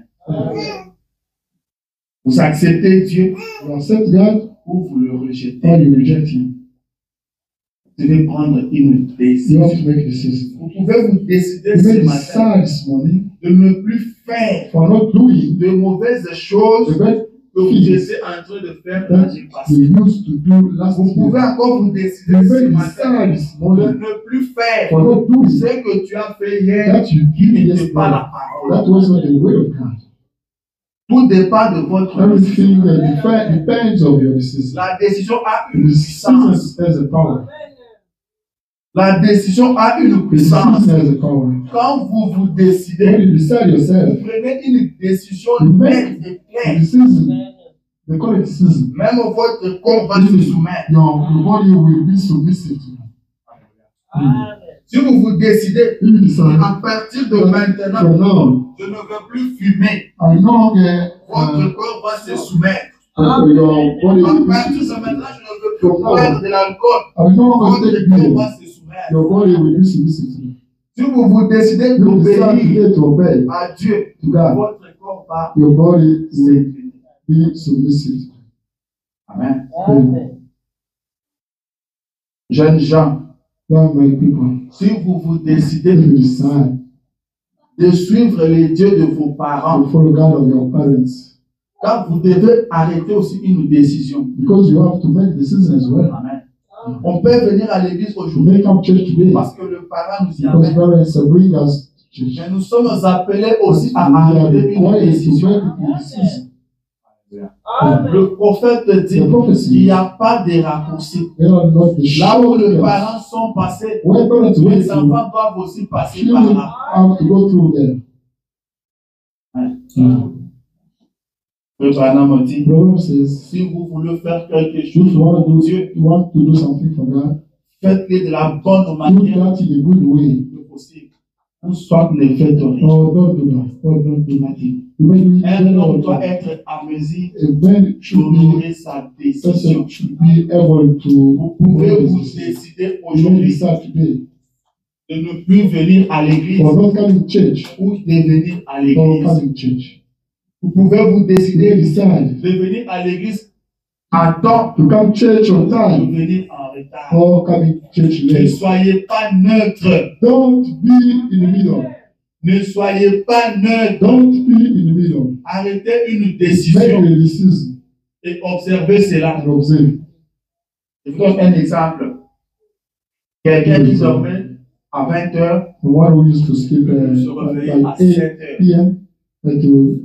Vous acceptez Dieu You accept God ou vous le rejetez. or you reject Him. Vous devez prendre une You have décision. to make a decision. Vous pouvez vous décider You may ce matin decide this morning de ne plus faire for not doing de mauvaises choses the best que vous things étiez en train de faire dans that le passé. you used to do last Vous pouvez year. encore vous décider You ce may matin decide this de morning ne plus faire for not doing ce que tu as fait hier that you qui did n'était pas yesterday. la parole. That was not the way of God. Tout dépend de votre Everything décision. depends on your decision. La décision a The une decision puissance. has a power. La décision a une puissance. Quand vous vous décidez, vous prenez une décision nette et claire. Même votre corps va se soumettre. Si vous vous décidez, à partir de maintenant, je ne veux plus fumer. Votre corps va se soumettre. À partir de maintenant, je ne veux plus boire de l'alcool. Votre corps va se soumettre. Si vous vous décidez d'obéir à Dieu, votre corps va se Amen. Jeunes gens, si vous vous décidez de suivre les dieux de vos parents, quand vous devez arrêter aussi une décision. Amen. On peut venir à l'église aujourd'hui parce que le parent nous y amène. Mais nous sommes appelés aussi à arrêter une décision. Le prophète dit qu'il n'y a pas de raccourci. Là où les parents sont passés, les enfants doivent aussi passer par là. Le Branham dit, si vous voulez faire quelque chose pour Dieu, faites-le de la bonne manière que possible. Ou soit ne faites rien. Un homme doit être à mesure d'honorer sa décision. Vous pouvez vous décider aujourd'hui de ne plus venir à l'église ou de venir à l'église. Vous pouvez vous décider de venir à l'église à temps, de venir en retard. Ne soyez pas neutre. Ne soyez pas neutre. Arrêtez une décision et observez cela. Je vous donne un exemple. Quelqu'un qui dormait à 20h, se réveille à 7h.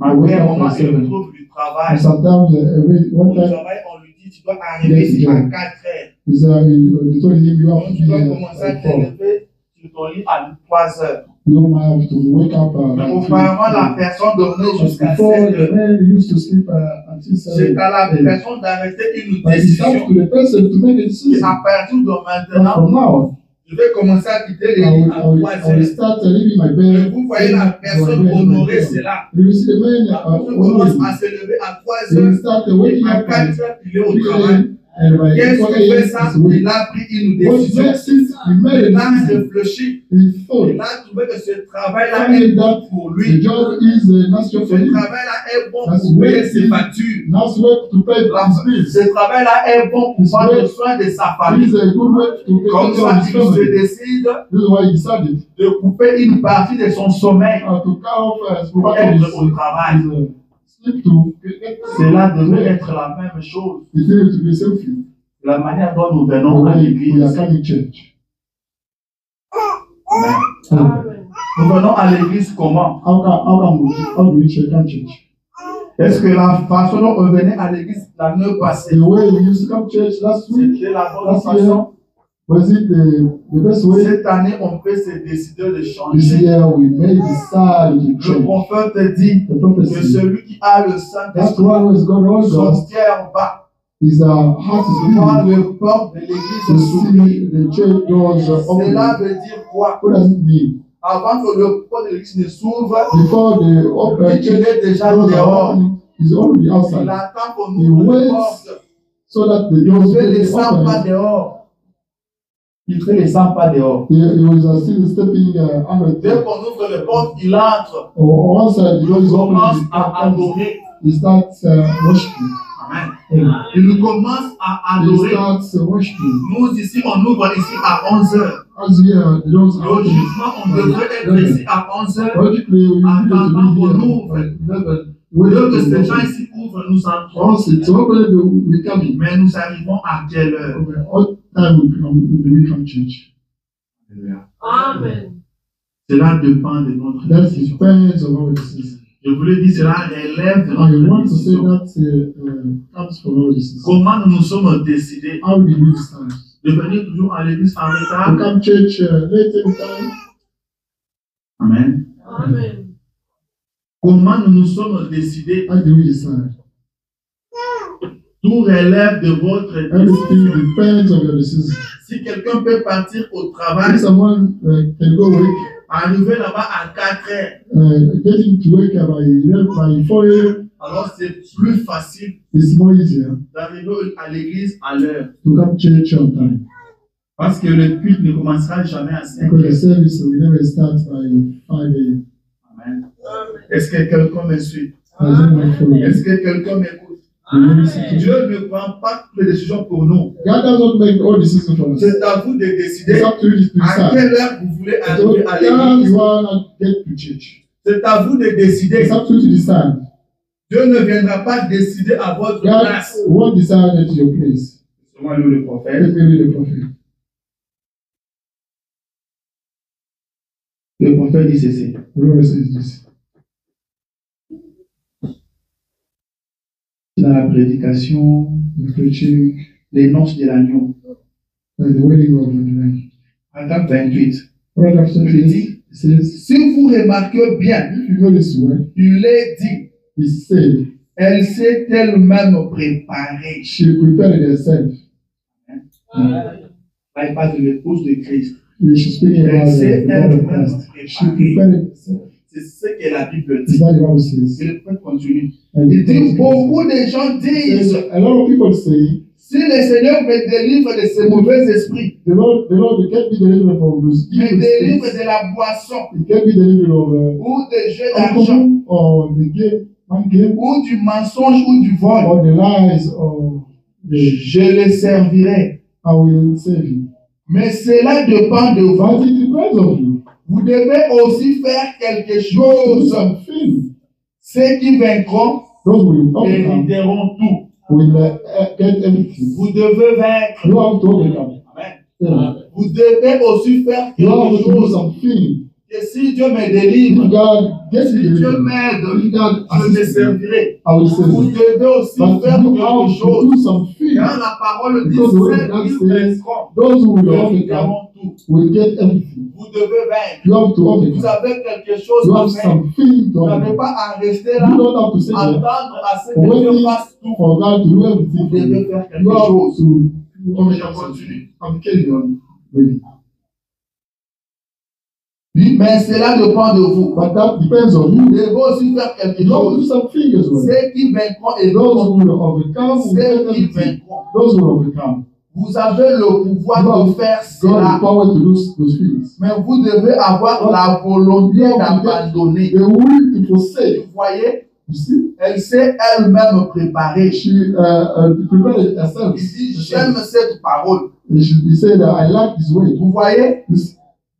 Après un moment, il retrouve du travail. Au travail, on lui dit tu dois arriver ici à 4h. Donc, tu dois commencer à te lever sur ton lit à 3h. Mais auparavant, la personne dormait jusqu'à 7h. C'est à la personne d'arrêter une décision. Et à partir de maintenant, je vais commencer à quitter les lits à 3h. Vous voyez la personne honorer cela. On commence à se lever à 3h et à 4h, il est au travail. Qu'est-ce qui fait ça? Il a pris une décision. Il a réfléchi. Il a trouvé que ce travail-là est bon pour lui. Ce travail-là est bon pour payer ses factures. Ce travail-là est bon pour prendre soin de sa famille. Comme ça, il se décide de couper une partie de son sommeil pour être au travail. Cela devrait être la même chose. La manière dont nous venons à l'église. Nous venons à l'église comment? Est-ce que la façon dont on venait à l'église l'année passée, c'était la bonne façon? Cette année, on peut se décider de changer. Le prophète dit que celui qui a le Saint-Esprit s'obtient bas. Quand le porte de l'église s'ouvre, cela veut dire quoi? Avant que le porte de l'église ne s'ouvre, il est déjà dehors. Il attend qu'on ouvre la porte. Il ne fait les 100 pas dehors. Il fait les 100 pas dehors. Dès qu'on ouvre les portes, il entre. Il commence à adorer. Amen. Il commence à adorer. Nous ici, on ouvre ici à 11h. Logiquement, on devrait être ici à 11h. Attendant qu'on ouvre. Dès que ces gens ici ouvrent, nous entrons. Mais nous arrivons à quelle heure? Amen. Cela dépend de notre décision. Je voulais dire, cela relève de notre décision. Comment nous nous sommes décidés de venir toujours à l'église en retard. to come church late in time. Amen. Amen. Comment nous nous sommes décidés? How do we decide? Tout relève de votre Everything décision. depends on your decision. Si quelqu'un peut partir au travail, If someone can go work, arriver là-bas à 4 heures, getting to work by 11, by 4 a.m. alors c'est plus facile is more easier d'arriver à l'église à l'heure. to come church on time. Parce que le culte ne commencera jamais à 5 Because the heures. service will never start by 5 a.m. Amen. Est-ce que quelqu'un me suit? Does anyone follow? Est-ce que quelqu'un m'écoute? Dieu ne prend pas toutes les décisions pour nous. God does not make all decisions for us. C'est à vous de décider It's up to you to à decide. quelle heure vous voulez So, arriver à time l'église. you want to get to church. C'est à vous de décider. It's up to you to decide. Dieu ne viendra pas décider à votre God place. won't decide at your place. C'est moi le Let prophète. me read the prophet. Le prophète dit ceci. The Lord says this. Dans la prédication, The preaching, les noces de l'agneau. the wedding of the Lamb. Paragraphe 28. Paragraph Je 28 dis, says, si vous remarquez bien, if you notice well, il est dit, he said, elle s'est elle-même préparée. she prepared herself. Là, il parle de l'épouse de Christ. She's speaking Elle about s'est the bride of elle-même Christ. She préparée. prepared herself. C'est ce que la Bible It's dit. not the Bible says. Et le prophète continue. And Il it dit, continues. beaucoup de gens disent, A lot of people say, si le Seigneur me délivre de ces mauvais esprits, the Lord can't be delivered from those me evil délivre spirits. de la boisson, He can't be delivered of ou des jeux d'argent, alcohol or the game, ou du mensonge ou du vol, or the lies or the je les servirai. I will save you. Mais cela dépend de But vous. it depends on you. Vous devez aussi faire quelque Do chose. something. Ceux qui vaincront Those will overcome hériteront tout. will get everything. Vous devez vaincre. You have to overcome. Amen. Yeah. Vous devez aussi faire You have quelque to do chose. something. Et si Dieu me If délivre, God gets si you Dieu delivered, m'aide, if God je les assists you, servirai. I will save Vous you. devez aussi But faire you quelque have to chose. do something. Car la parole dit Because the word ceux God qui says, vaincront those who will overcome hériteront tout. will get everything. Vous devez vaincre. You have to Vous overcome. avez quelque chose You à have faire. something to Vous n'avez overcome. pas à rester You là, don't have to say that. attendre à ce que Dieu Waiting fasse tout. for God to do Vous everything for devez you. faire You quelque have chose. to Je continue. I'm carrying on. Really. Mais cela dépend de vous. But that depends on Vous you. devez aussi faire quelque You have to do chose. something as well. Ceux qui vaincront Those hériteront who will overcome will Ceux get qui everything. vaincront. Those who will overcome. Vous avez le pouvoir de faire God the cela. power to do those things. Mais vous devez avoir la volonté d'abandonner. The will to forsake. Vous voyez, You see, elle s'est elle-même préparée. she prepared herself. Il dit, j'aime cette parole. He said, I like this way. Vous voyez, You see,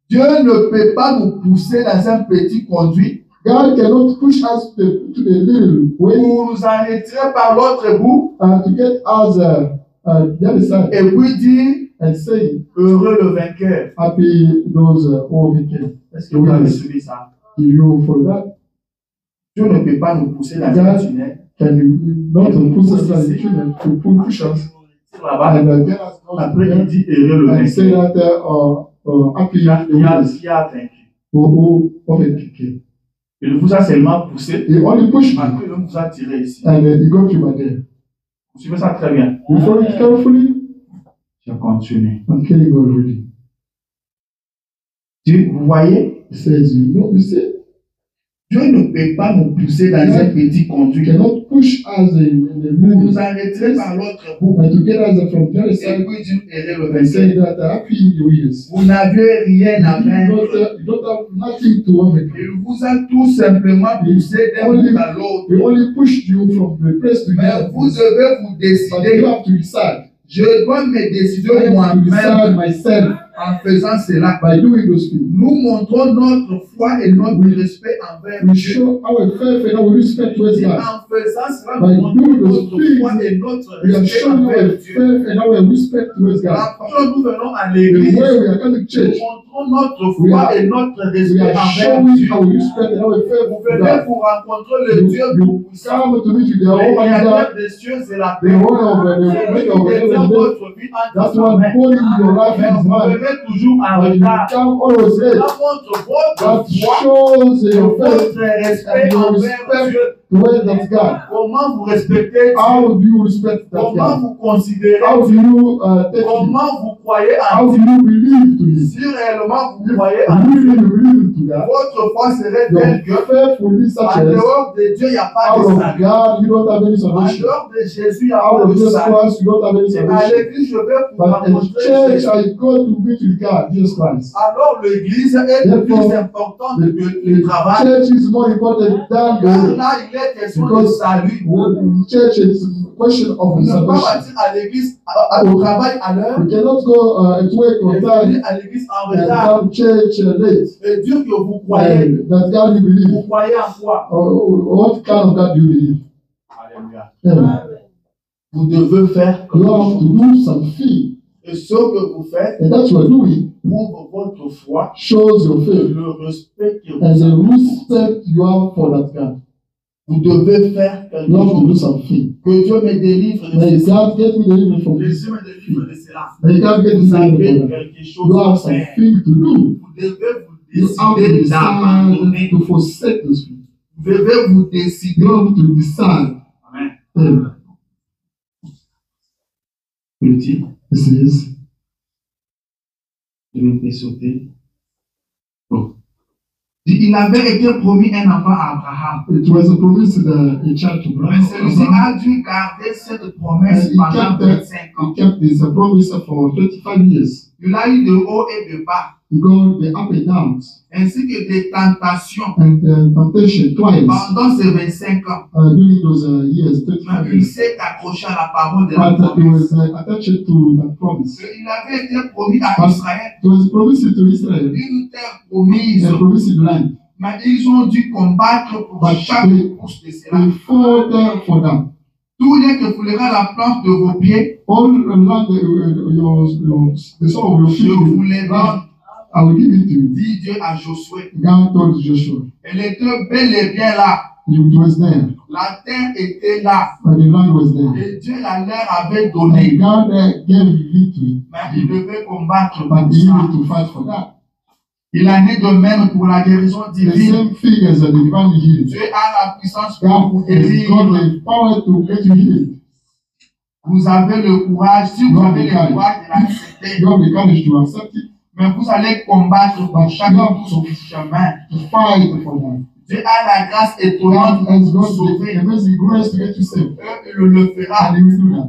Dieu ne peut pas nous pousser dans un petit conduit God cannot push us to the little way pour nous en retirer par l'autre bout to get us the other side et puis dire, and say, heureux le vainqueur. happy those who overcame. Est-ce que vous avez suivi ça? Do you follow that? Dieu ne peut pas nous pousser dans un God tunnel. can you not put us as a children to push us Là-bas, and get us après il dit heureux le and say vainqueur. that happy Qui a the winners vaincu. who overcame. Il vous a seulement poussé. He only pushed you Après, il vous a tiré ici. and he got you by there. Vous suivez ça très bien. You follow it carefully Je continue. and carry God ready. Dieu, vous voyez, He says, you see, Dieu ne peut pas nous pousser dans un petit you conduit. cannot push us in the Vous moon nous en retirez par l'autre bout. and to get us from the other Et side puis dire heureux le and say vainqueur. that happy the winners. Vous n'avez rien à You vaincre. don't have nothing to overcome. Il vous a tout simplement poussé d'un bout à He l'autre. only pushed you from the place to the Mais other. vous devez vous But you décider. have to decide. Je dois me décider I have to moi-même decide myself En faisant cela, by doing those things, nous montrons notre foi et notre respect envers we Dieu. show our faith and our respect towards Et God. en faisant cela, By nous montrons doing those notre things, foi et notre we are respect showing our envers Dieu. faith and our respect towards God. La façon dont nous venons à The l'église, way we are coming to church, nous montrons notre we foi are- et notre we respect are envers showing Dieu. our respect and our faith Vous to venez God. pour rencontrer le Dieu You Tout-Puissant, come to meet with the le Almighty Créateur God, des cieux et la the terre. owner of the C'est lui maker qui of heaven détient and earth. votre vie entre That's ses what mains. holding your life in Mais His vous hand. venez toujours en But you retard. come always late. Cela montre votre That foi shows et your faith votre respect and your envers respect Dieu. towards that God. Comment vous respectez How Dieu? do you respect that Comment God? vous considérez How do Dieu? you take Him? Comment vous croyez How en do Dieu? you believe to Him? Si réellement vous If croyez en really Dieu, you believe to God, votre foi serait your telle que faith will be such en as dehors de Dieu, il n'y a pas out de of salut. God you don't have any En salvation. dehors de Jésus, il n'y a Out pas of de Jesus salut. Christ you don't have any Et à salvation. l'église, je vais vous But in rencontrer church Jésus. I go to meet with God, Jesus Christ. Alors l'église est plus importante que le travail. Church is more important than Car the là, il est question de because salut. church is a question of On ne peut pas salvation. partir à l'église, au travail à l'heure, We cannot go to work on et time venir à l'église en and retard. come church late. Et dire que vous croyez. And that God you Vous believe. croyez en quoi? What kind of God do you believe? Alléluia. Yeah. Vous devez faire You quelque have to chose. do something. Et ce que vous faites And that's what you're doing. prouve votre foi, Shows your faith le respect que and vous the avez. respect you have for that God. Vous devez faire quelque You have to do chose. something. Que Dieu me délivre de May cela. God get me delivered from Que this. Dieu me délivre de cela. May God get me Vous avez delivered from that. quelque chose You have à faire. something to do. Vous devez vous You have to décider decide d'abandonner. to forsake those things. Vous devez vous décider. You have to decide. Amen. Yeah. Petit, This is je vais te sauter. Bon. Il avait été promis un enfant à Abraham. it was a promise to a child to Mais celui-ci Abraham. a dû garder cette promesse And he pendant kept that. 25 ans. He kept this promise for 25 years. Il a eu de haut et de bas, He got the up and downs ainsi que des tentations and temptation twice pendant ces 25 ans. during those years, Mais 25 il years. s'est accroché à la parole de la But he promesse. was attached to that promise. Il avait été promis à But Israël it was promised to Israel une terre promise. and promised land. Mais ils ont dû combattre pour But chaque they- pouce de cela. They fought for them. Tout lien que foulera la plante de vos pieds, All land, the soul of your je vous feet, les donne, I will give it to you. dit Dieu à Josué. God told Joshua, Elle était bel et bien là. it was there, La terre était là. but the land was there. Et Dieu la leur avait And donné. God gave it to him, Mais il devait combattre but pour he ça. needed to fight for that. Il en est de même pour la guérison The divine. same thing as the divine healing. Dieu a la puissance pour vous God has got guérir. the power to get you healed. Vous avez le courage, si vous avez le courage de l'accepter, You have the courage to accept it, mais vous allez combattre pour chaque bout du chemin. to fight for that. Dieu a la grâce étonnante God pour has vous got the sauver. amazing grace to get you saved. Il le fera. And he will do that.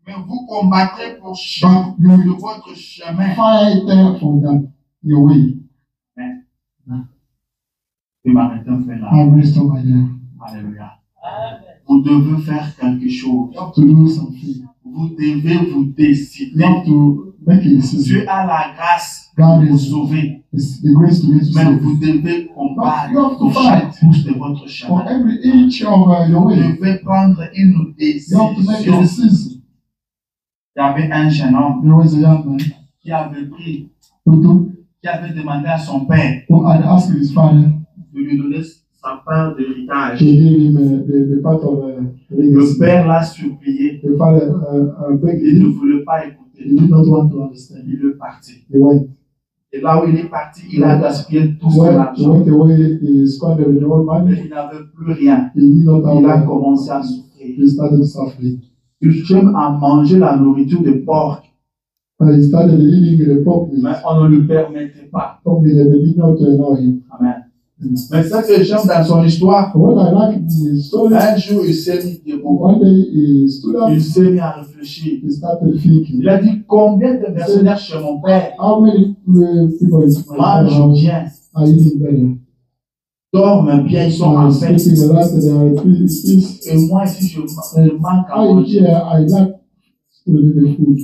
Mais vous combattrez pour chaque bout de votre chemin. Fight for that, your way. Je m'arrête un peu là. I will stop by there. Alléluia. Vous devez faire quelque chose. You have to do something. Vous devez vous You décider. have to make a decision. Dieu a la grâce God de vous is sauver. it's the grace to get you Mais saved. vous devez combattre You have to pour fight. chaque pouce de votre For chemin. every inch of your Vous way, devez prendre une you have to make a décision. decision. Il y avait un jeune homme There was a young man qui avait pris, who qui avait demandé à son père had asked his father de lui donner sa part to d'héritage. give him the part of Le legacy. père l'a supplié. The father begged Il ne him. voulait pas He écouter. did not want to understand. Il est parti. He went. Et là où il est parti, il a gaspillé tout son He argent. went away. He squandered the whole Mais money. il n'avait plus rien. He did not Il a have. commencé à souffrir. He started suffering. Il s'aime à manger la nourriture de porc, He started eating the pork meat. mais on ne lui permettait pas. Pork meat, and they did not allow him. Amen. Mais ça que j'aime dans son histoire, What I like in his story, un jour il s'est mis debout. one day he stood up. Il s'est mis à réfléchir. He started thinking. Il a dit combien de mercenaires chez mon père How many people in my mangent house bien, are eating better? dorment bien, ils sont en paix. Sleeping a lot, they are at peace. Et moi ici je manque à I manger. here, I like to eat the food.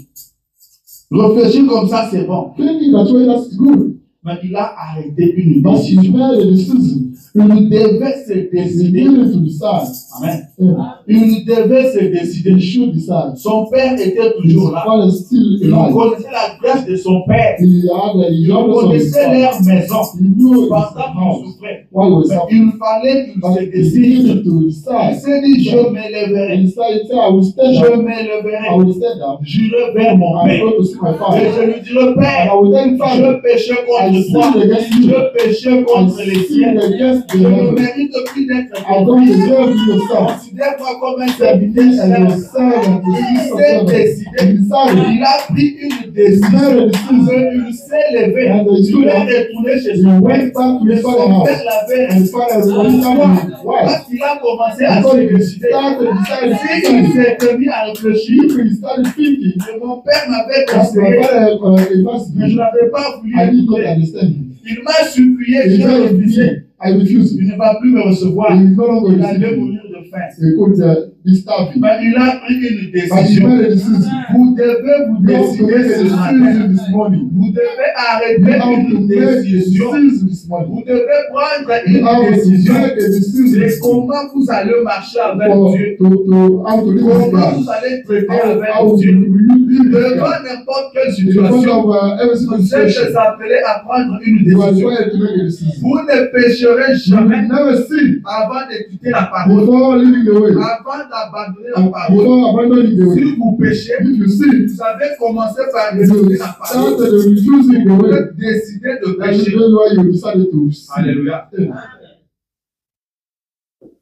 Réfléchir comme ça, c'est bon. Thinking that way, that's good. Mais il a arrêté une But he décision. made a decision. Il devait se He décider. needed to decide. Amen. Yeah. Il devait se décider. He should decide. Son père était His toujours là. father is still Il alive. connaissait la grâce de son père. He had a Il job of his connaissait father. leur maison. He knew his Pendant qu'il house. souffrait. While he was Mais suffering. il fallait qu'il But se he décide. needed to Il decide. s'est dit, je And m'élèverai. he said, I will stand Je up. I m'élèverai. will stand up. J'irai vers mon I'm père. going to see my Et father. je lui dirai, And Père, I will tell him, je Father, péchais I contre toi. sinned against you. Je péchais I contre les sinned siens. against Je the ne heaven. mérite plus d'être I don't ton fils. deserve you, son. Considère-moi comme un Accept serviteur me as your cher. servant. Il He s'est décidé. decided. Il a pris une décision. Il s'est levé. And he Il stood est up. retourné chez He son went père. back to Et his son father's père house. l'avait And his father was Pourquoi? why? Parce qu'il a commencé à Because se he décider. started deciding. Il s'est mis à réfléchir. He started thinking. Et mon père m'avait That's my conseillé. father Mais je advised me. n'avais pas voulu I did not écouter. understand him. Il m'a supplié, He j'ai said, refusé. I refuse. Il ne va plus me recevoir. He is no longer Il allait receiving. mourir de faim. He could be starving. Mais il a pris une But he décision. made a decision. Vous devez vous You have to make décider a ce matin. decision this morning. Vous devez You arrêter have to une make a décision. decision this morning. Vous devez prendre You une have to décision. make a decision Et this morning. comment vous allez marcher avec For, Dieu. how to live with Comment vous God. allez traiter How avec will Dieu. you live with Devant God? n'importe quelle In front situation, of every single vous êtes situation, appelés à prendre une you are décision. required to make a decision. Vous ne pécherez You will jamais never sin avant de quitter la parole. before leaving the way. Avant d'abandonner la parole. Before abandoning the way. Si vous péchez, If you sin, vous avez commencé par you refuser la parole. started refusing the Vous way. avez décidé de That is pécher. why you decided to sin. Alléluia. Yeah.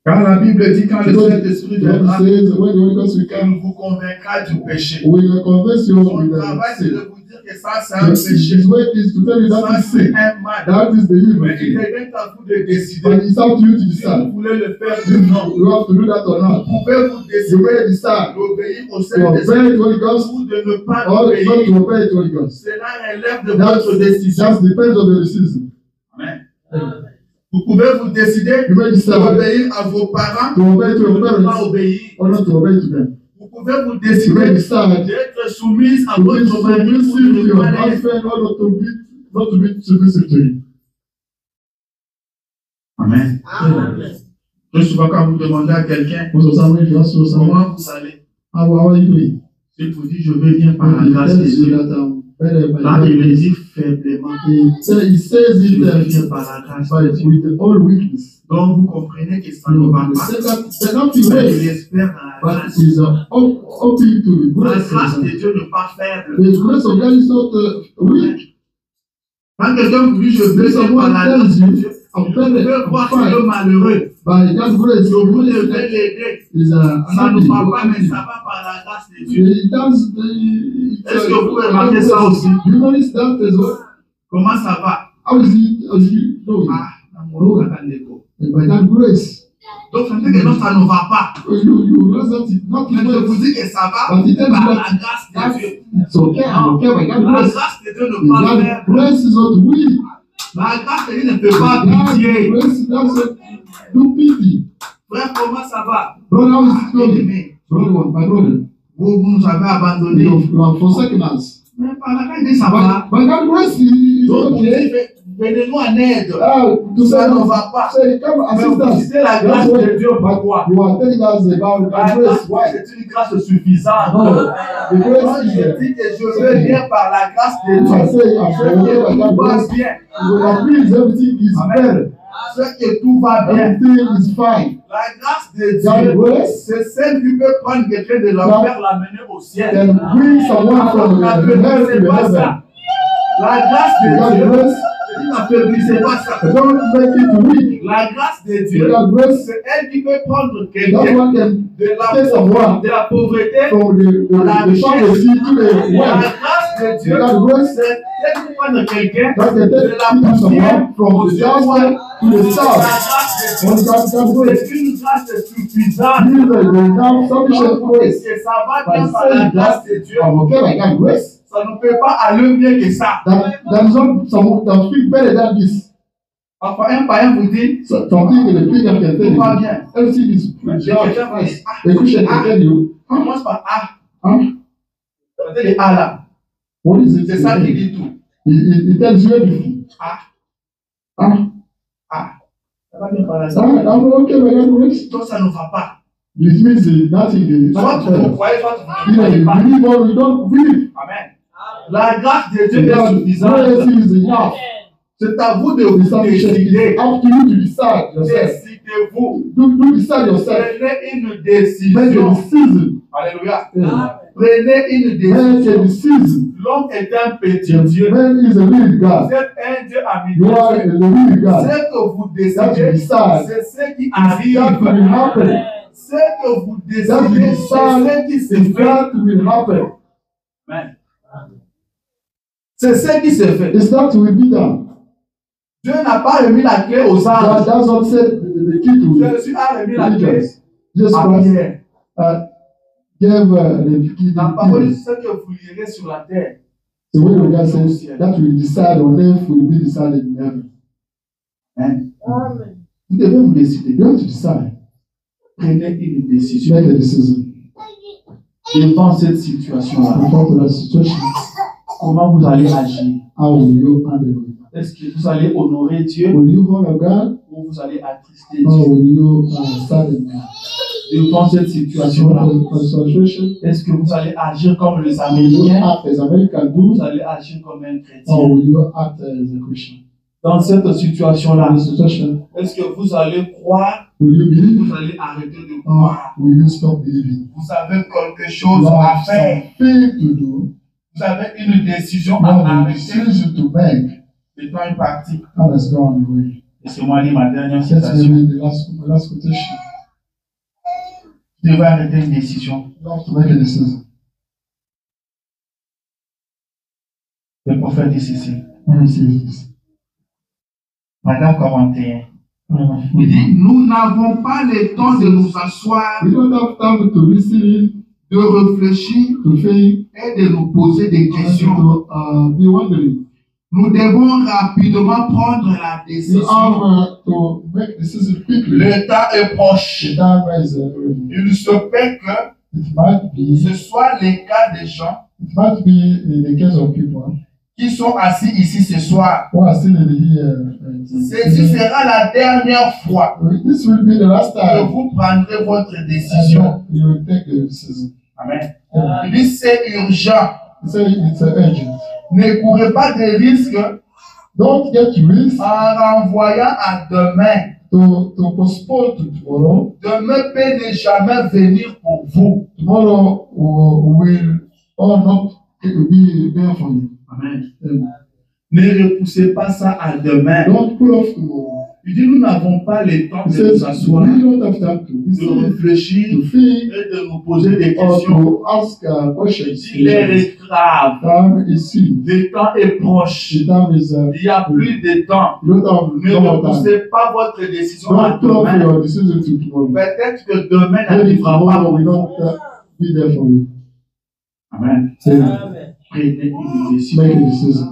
Quand la Bible dit quand le Because Saint-Esprit the Bible viendra, says when the Holy Ghost will il come, vous convaincra du péché. we will convince you Son with travail, c'est sin. de vous dire que ça, c'est un péché. His way is to tell you that Ça, is c'est sin. un mal. That is the evil Mais il thing. revient à vous de décider But it's up to you to si vous decide. voulez le faire If ou non. you have to do that or not. Vous pouvez vous You décider may decide d'obéir au to Saint-Esprit obey the Holy Ghost ou de ne pas or not obéir. to obey the Holy Ghost. Cela relève de votre That décision. depends on the decision. Amen. Vous pouvez vous décider You may decide d'obéir à vos parents to obey to ou your de ne pas parents obéir. or not to obey to them. Vous pouvez vous You may décider decide d'être soumise à to be votre mari ou submissive de to ne your pas l'être. husband or not to be submissive to him. Amen. Très souvent, quand vous demandez à quelqu'un Most of the time, if you ask someone, comment vous allez, how are you doing? s'il vous dit je vais bien par la He grâce de tells you Dieu. that better by Là, il le God. dit faiblement. He says Je it vais bien par la grâce de but Dieu. with all weakness. Donc, vous comprenez que ça ne No, va he pas. said that they're not the Mais il way, espère dans la but grâce. he's open to the La grace. grâce of de God. Dieu n'est pas faible. The grace of God is not weak. Quand quelqu'un vous dit je veux If bien par someone la tells grâce de you, Dieu, I'm vous pouvez voir que fine le malheureux, by God's grace, que vous the devez l'aider. is Ça ne va pas, mais ça va par la grâce de Dieu. It does. Est-ce que vous pouvez remarquer ça aussi? You notice that as well. Comment ça va? How is it doing? Ah, mon Kakandeko. By that grace. Donc, ça veut dire que non, ça ne va pas. You realize that it's not Mais je vous his dis que ça va But he tells par you la that grâce de Dieu. it's okay, I'm okay by God's La grace. grâce de Dieu ne pas God's faire. grace is not weak. La grâce de Dieu ne peut pas God's pitié. grace doesn't do pity. Frère, comment ça va? Brother, how is it going? Bien-aimé, Brother, my brother, vous nous avez abandonné. you have forsaken us. Mais par la grâce de Dieu, ça va. By God's grace, is Donc, vous okay. dites, venez-nous en aide. To Ça say ne no, va pas. say come Mais assist vous us. citez la That's grâce what de Dieu. Pourquoi? you are telling us about La God's grace. grâce, Why? c'est une grâce suffisante. No, the Quand grace is je dis que je veux bien par la grâce de I Dieu, say I'm ce okay by que tout God's va grace. bien. You agree everything is better. Ce que tout va bien. Everything is fine. La grâce de God's Dieu, grace c'est celle qui peut prendre quelqu'un de l'enfer, l'amener au ciel. can bring someone from La the hell to c'est the pas heaven. ça. La grâce de God's Dieu, grace, n'affaiblissez pas ça. don't make it weak. La grâce de Dieu, God's grace, c'est elle qui peut prendre that quelqu'un one can de la pauvreté. from the poverty to the La wealth. grâce de Dieu, God's grace, c'est elle qui peut prendre quelqu'un that can de take la people poussière someone from the south to the La south. grâce de On Dieu, God's grace. c'est une grâce suffisante. These are the sufficient grace. Que ça va By bien par la saying grâce that de Dieu. I'm okay by God's grace. Ça ne peut pas aller mieux que ça. That is not someone that speak better than this. Enfin, un païen vous dit, So, something in the picture can tell tout va you. bien. Everything is Mais just quelqu'un vous nice. dit, ah, The Christian can tell you. commence par A. Huh? Vous avez les A là. What is it? C'est ça qui dit tout. It tells you everything. Ça va bien par là. Okay, but Donc ça ne va pas. it means nothing is. Soit vous croyez, soit vous ne Either croyez you pas. believe or you don't believe. Amen. La grâce de Dieu est Grace suffisante. is enough. C'est à vous de It's vous sufficient. décider. It's up to you to decide yourself. Décidez-vous. Do decide yourself. Prenez une Make a décision. decision. Alléluia. Yeah. Prenez une Make a décision. decision. L'homme est un petit The Dieu. man is a real God. Vous êtes un Dieu You are a ami. real God. Ce que vous That décidez, you decide. c'est ce qui That will arrive. happen. Ce que vous That you décidez, c'est ce qui se decide. fait. That will happen. Amen. C'est ce qui se fait. It's that will be done. Dieu n'a pas remis la clé aux God anges. does not say the key to Jésus a remis la clé religions. Jesus à Christ Pierre. gave the key La to parole dit Peter. ce que vous lirez sur la terre. The way of God says that will decide on earth will be decided in heaven. Hein? Amen. Vous devez vous décider. You have to decide. Prenez une décision Make a decision. devant cette situation-là. Before to that situation, Comment vous allez agir? how will you handle it? Est-ce que vous allez honorer Dieu Will you honor God ou vous allez attrister or Dieu will you sadden God? devant cette situation-là? Situation, Est-ce que vous allez agir comme les will you Américains act as American ou vous do allez agir comme un or chrétien? will you act as a Christian? Dans cette situation-là, In this situation, est-ce que vous allez croire will you ou believe vous allez arrêter de or croire? will you stop believing? Vous avez quelque You chose à have faire. something to do. Vous avez une décision You à have a arrêter. decision to make. Le temps est parti. And it's gone away. Laissez-moi lire ma dernière Let's citation. read the last quotation. Vous devez arrêter une décision. You have to make a decision. Le prophète dit ceci. When he says this. Paragraphe 41. Il dit, nous n'avons pas le temps de nous asseoir, We don't have time to listen, de réfléchir to think, et de nous poser des and questions. to be wondering. Nous devons rapidement prendre la You décision. have to make decision quickly. Le temps est proche. The time is already. Il se peut que It might be. ce soit le cas des gens It might be in the case of people qui sont assis ici ce soir. who are still in here. Ceci sera la dernière fois This will be the last que time. vous prendrez votre décision. And you will take a decision. Amen. Il dit c'est urgent. Say it's urgent. Ne courez pas de risques Don't get risk en renvoyant à demain. to postpone to tomorrow. Demain peut ne jamais venir pour vous. Tomorrow will or not be there for you. Amen. Ne repoussez pas ça à demain. Don't put off tomorrow. Il dit nous n'avons pas le temps He de nous says asseoir, we don't have time to de listen, réfléchir to think, et de nous poser des or questions. to ask questions. L'heure est grave. Time is soon. Le temps est proche. The time is. Il n'y a plus de temps. You don't have Ne no more time. repoussez pas votre décision à Don't put off demain. your decision to tomorrow. Peut-être que demain Maybe n'arrivera pas tomorrow pour will vous. not be there for you. Amen. Amen. Prenez une décision. Make a decision.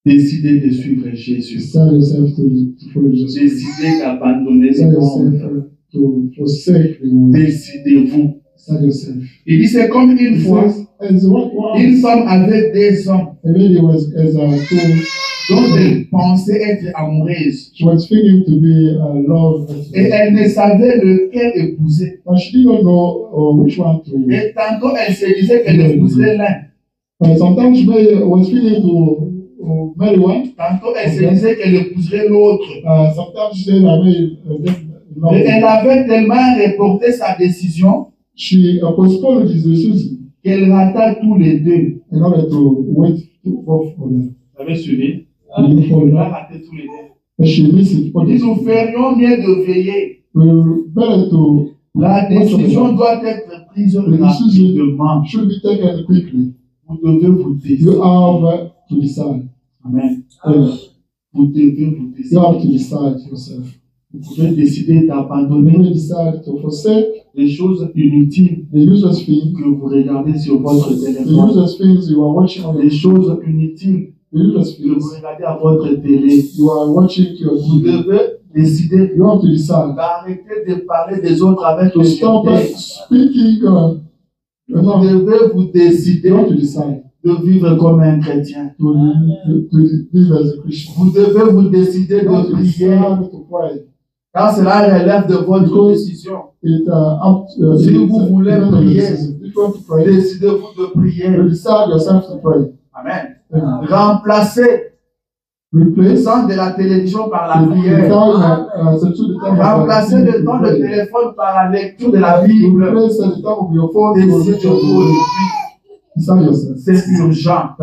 Décidez de suivre Jésus. Decide yourself to follow Jesus. Décidez d'abandonner Decide le yourself monde. to forsake the world. Décidez-vous. Decide yourself. Il dit c'est comme une He fois, says, as one une femme avait 2 hommes a lady was told dont elle pensait être amoureuse. she was feeling to be loved, Et elle ne savait lequel épouser. but she didn't know which one to. Et tantôt elle se disait qu'elle épouserait l'un. Sometimes she was feeling to marry one. Tantôt elle se disait qu'elle épouserait l'autre. Sometimes she said, Et elle avait tellement reporté sa décision she postponed his decision qu'elle rata tous les deux. in order to wait for them. Vous avez suivi? Elle Elle a raté tous les deux. And she missed it. Il dit nous ferions mieux de veiller. Better to La décision doit être prise rapidement. should be taken quickly. Vous devez vous You décider. have to decide. Amen. Amen. Vous devez vous You have to décider. decide yourself. Vous pouvez décider You d'abandonner may decide to forsake les choses inutiles the useless things, que vous regardez sur votre the téléphone. useless things you are watching on Les your choses inutiles the useless que vous things regardez à votre télé. you are watching your Vous TV. devez décider You have to decide d'arrêter de parler des autres avec to stop légèreté. speaking Vous devez vous décider de vivre comme un chrétien. Vous devez vous décider de prier. Car cela relève de votre décision. Si vous voulez prier, décidez-vous de prier. Amen. Remplacez le temps de la télévision par la prière. Remplacez le temps de téléphone par la lecture de la Bible. C'est urgent.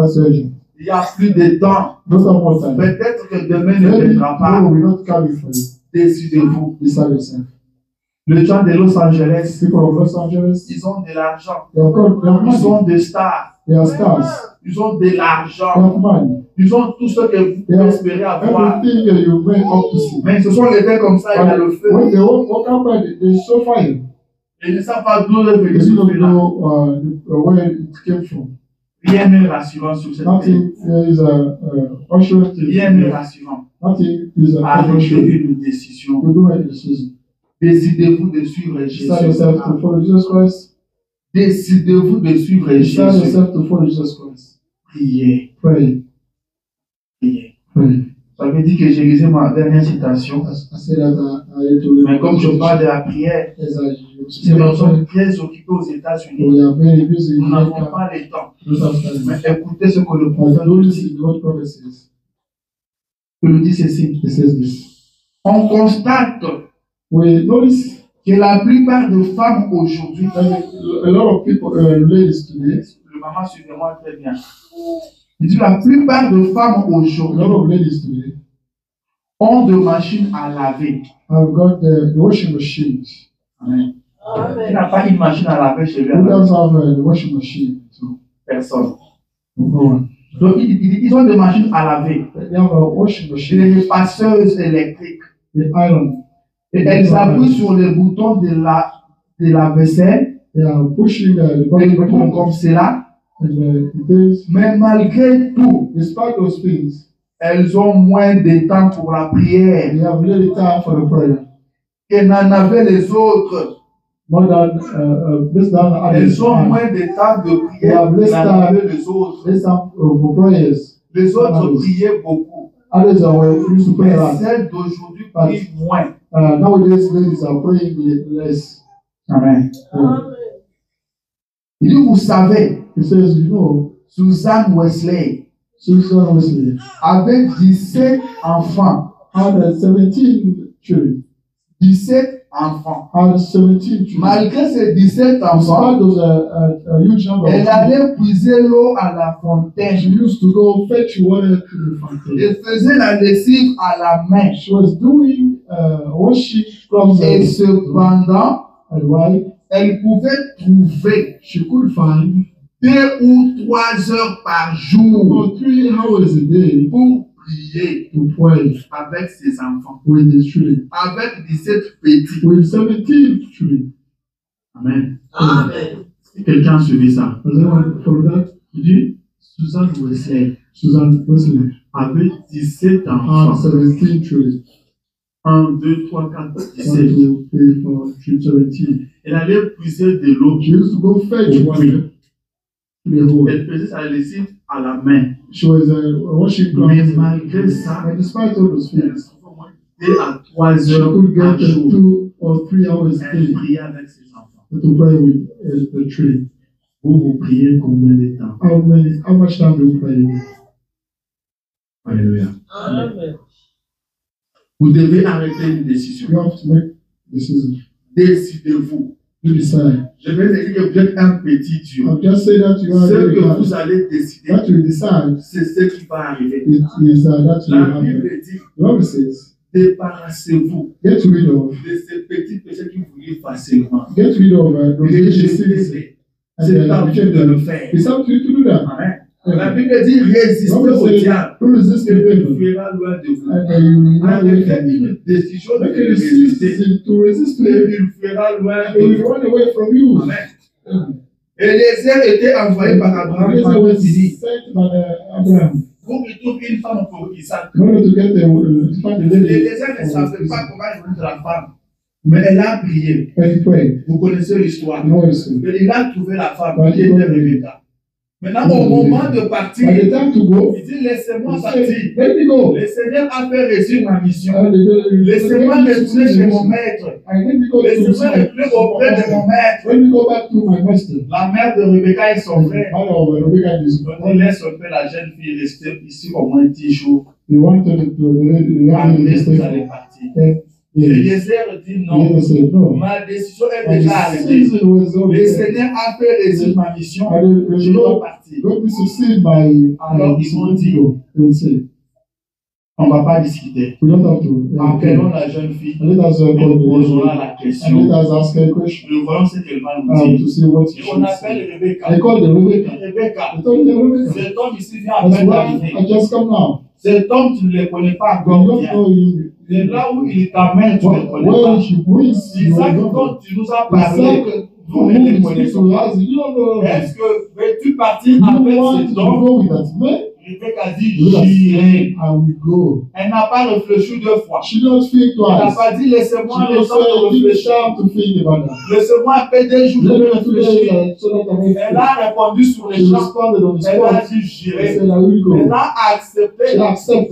Il n'y a plus de temps. Peut-être que demain ne viendra pas. Décidez-vous. Les gens de Los Angeles, ils ont de l'argent. Ils ont des stars. Ils ont de l'argent. Ils ont tout ce que vous pouvez espérer avoir. Mais ce sont les faits comme ça, il y a le feu. Ils ne savent pas d'où est venu ce feu-là. Rien n'est rassurant sur cette terre. Rien n'est rassurant. Arrêtez une décision. Décidez-vous de suivre Jésus. Décidez-vous de suivre Jésus. Priez. Priez. Ça veut dire que j'ai lisé ma dernière citation. Mais comme je parle de la prière, si nous sommes très occupés aux États-Unis, nous n'avons pas le temps. Mais écoutez ce que le prophète nous dit. Il nous dit ceci. On constate que la plupart de femmes aujourd'hui, le maman suivez-moi très bien. Il dit la plupart de femmes aujourd'hui ont de machines à laver. Amen. Il n'a pas une machine à laver chez lui. Personne. Donc ils ont des machines à laver. Des passeuses électriques. Et elles appuient sur les boutons de la vaisselle. Elles font comme cela. Mais malgré tout, elles ont moins de temps pour la prière que n'en avaient les autres. Elles ont moins de temps de prière que n'en avaient les autres. Les autres priaient beaucoup. Mais celles d'aujourd'hui prient moins. Amen. Il dit, vous savez, Susan Wesley avait 17 enfants. 17 enfants. Malgré ces 17 enfants, elle allait puiser l'eau à la fontaine. Elle faisait la lessive à la main. Et cependant, elle pouvait trouver 2 ou 3 heures par jour pour prier avec ses enfants, avec 17 petits. Amen. Amen. Si quelqu'un suivait ça, il dit Susan Wesley avait 17 enfants. 1, 2, 3, 4, 17. Elle allait puiser de l'eau. Elle faisait sa lessive à la main. Mais malgré ça, elle trouvait au moins 2 à 3 heures par jour. Elle priait avec ses enfants. Vous priez combien de temps? Alléluia. Amen. Vous devez arrêter une décision. Décidez-vous. Je vais dire que vous êtes un petit Dieu. Ce que vous allez décider, c'est ce qui va arriver. La Bible dit, débarrassez-vous de ces petits péchés qui vous livrent facilement. C'est à vous de le faire. Amen. La Bible dit résistez au diable. Il fuira loin de vous. Arrêtez une décision de résister. Il fuira loin de vous. Amen. Eliezer était envoyé par Abraham. Pour qu'il trouve une femme pour Isaac. Eliezer ne savait pas comment joindre la femme. Mais elle a prié. And he prayed. Vous connaissez l'histoire. You know the story. Il a trouvé la femme But qui he était got Rebecca. Maintenant, au moment de partir, At the time to go, il dit laissez-moi he partir. said, let me go. Le Seigneur a fait réussir ma mission. Laissez-moi Laissez-moi retourner chez mon maître. Laissez-moi retourner auprès de mon maître. Let me go back to my master. La mère de Rebecca et son frère. Rebecca and his On laisse un peu la jeune fille rester ici au moins 10 jours. They wanted to Après, vous allez partir. Eliezer dit non. Ma décision est déjà arrêtée. Le Seigneur a fait réussir ma mission. Je dois partir. Alors ils m'ont dit, on ne va pas discuter. Appelons la jeune fille. Et nous posons la question. Nous voyons ce qu'elle va nous dire. Et on appelle Rebecca. Rebecca. Cet homme ici vient à peine d'arriver. Cet homme, tu ne le connais pas encore bien. C'est là où il t'amène, tu ne le connais pas. Isaac, quand tu nous as parlé, nous ne le connaissons pas. Est-ce que veux-tu partir avec cet homme? Rebecca dit, j'irai. Elle n'a pas réfléchi deux fois. Elle n'a pas dit, laissez-moi le temps de réfléchir. Laissez-moi un peu des jours de réfléchir. Elle a répondu sur les champs. Elle a dit, j'irai. Elle a accepté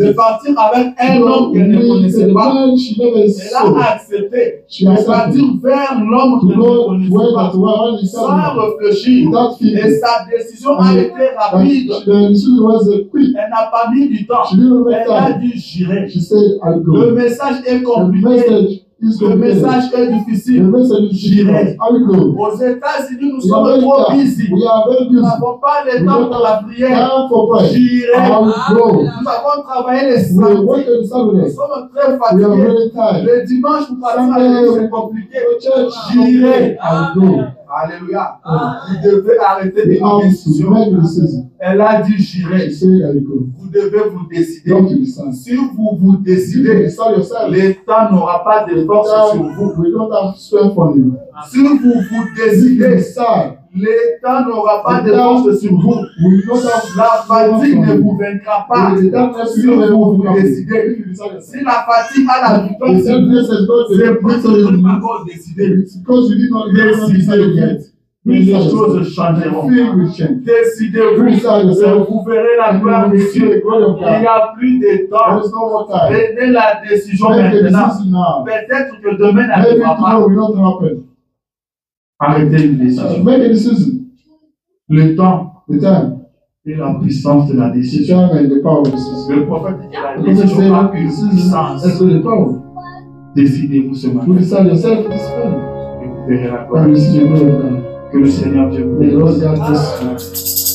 de partir avec un homme qu'elle ne connaissait pas. Elle a accepté de partir vers l'homme qu'elle ne connaissait pas. Sans réfléchir. Et sa décision a été rapide. Elle n'a pas mis du temps. Elle a dit j'irai. Le message est compliqué. Le message est difficile. J'irai. Aux États-Unis, nous sommes trop busy. Nous n'avons pas le temps pour la prière. J'irai. Nous avons travaillé les samedis. Nous sommes très fatigués. Le dimanche, nous partons à l'église, c'est compliqué. J'irai. Alléluia. Vous devez arrêter de prendre des décisions. Elle a dit j'irai. Vous devez vous décider. Si vous vous décidez, l'État n'aura pas de force sur vous. Si vous vous décidez, l'État n'aura pas de force sur vous. La fatigue ne vous vaincra pas. Si vous vous décidez. Si la fatigue a la victoire, c'est parce que vous n'avez pas encore décidé. Décidez-vous. Mais les choses changeront. Décidez-vous. Vous verrez la gloire de Dieu. Il n'y a plus de temps. Prenez la décision maintenant. Peut-être que demain n'arrivera pas. Arrêtez une décision. Le temps et la puissance de la décision. Le prophète dit que la décision a une puissance. Décidez-vous ce matin. Et vous verrez la gloire. Que le Seigneur Dieu vous bénisse.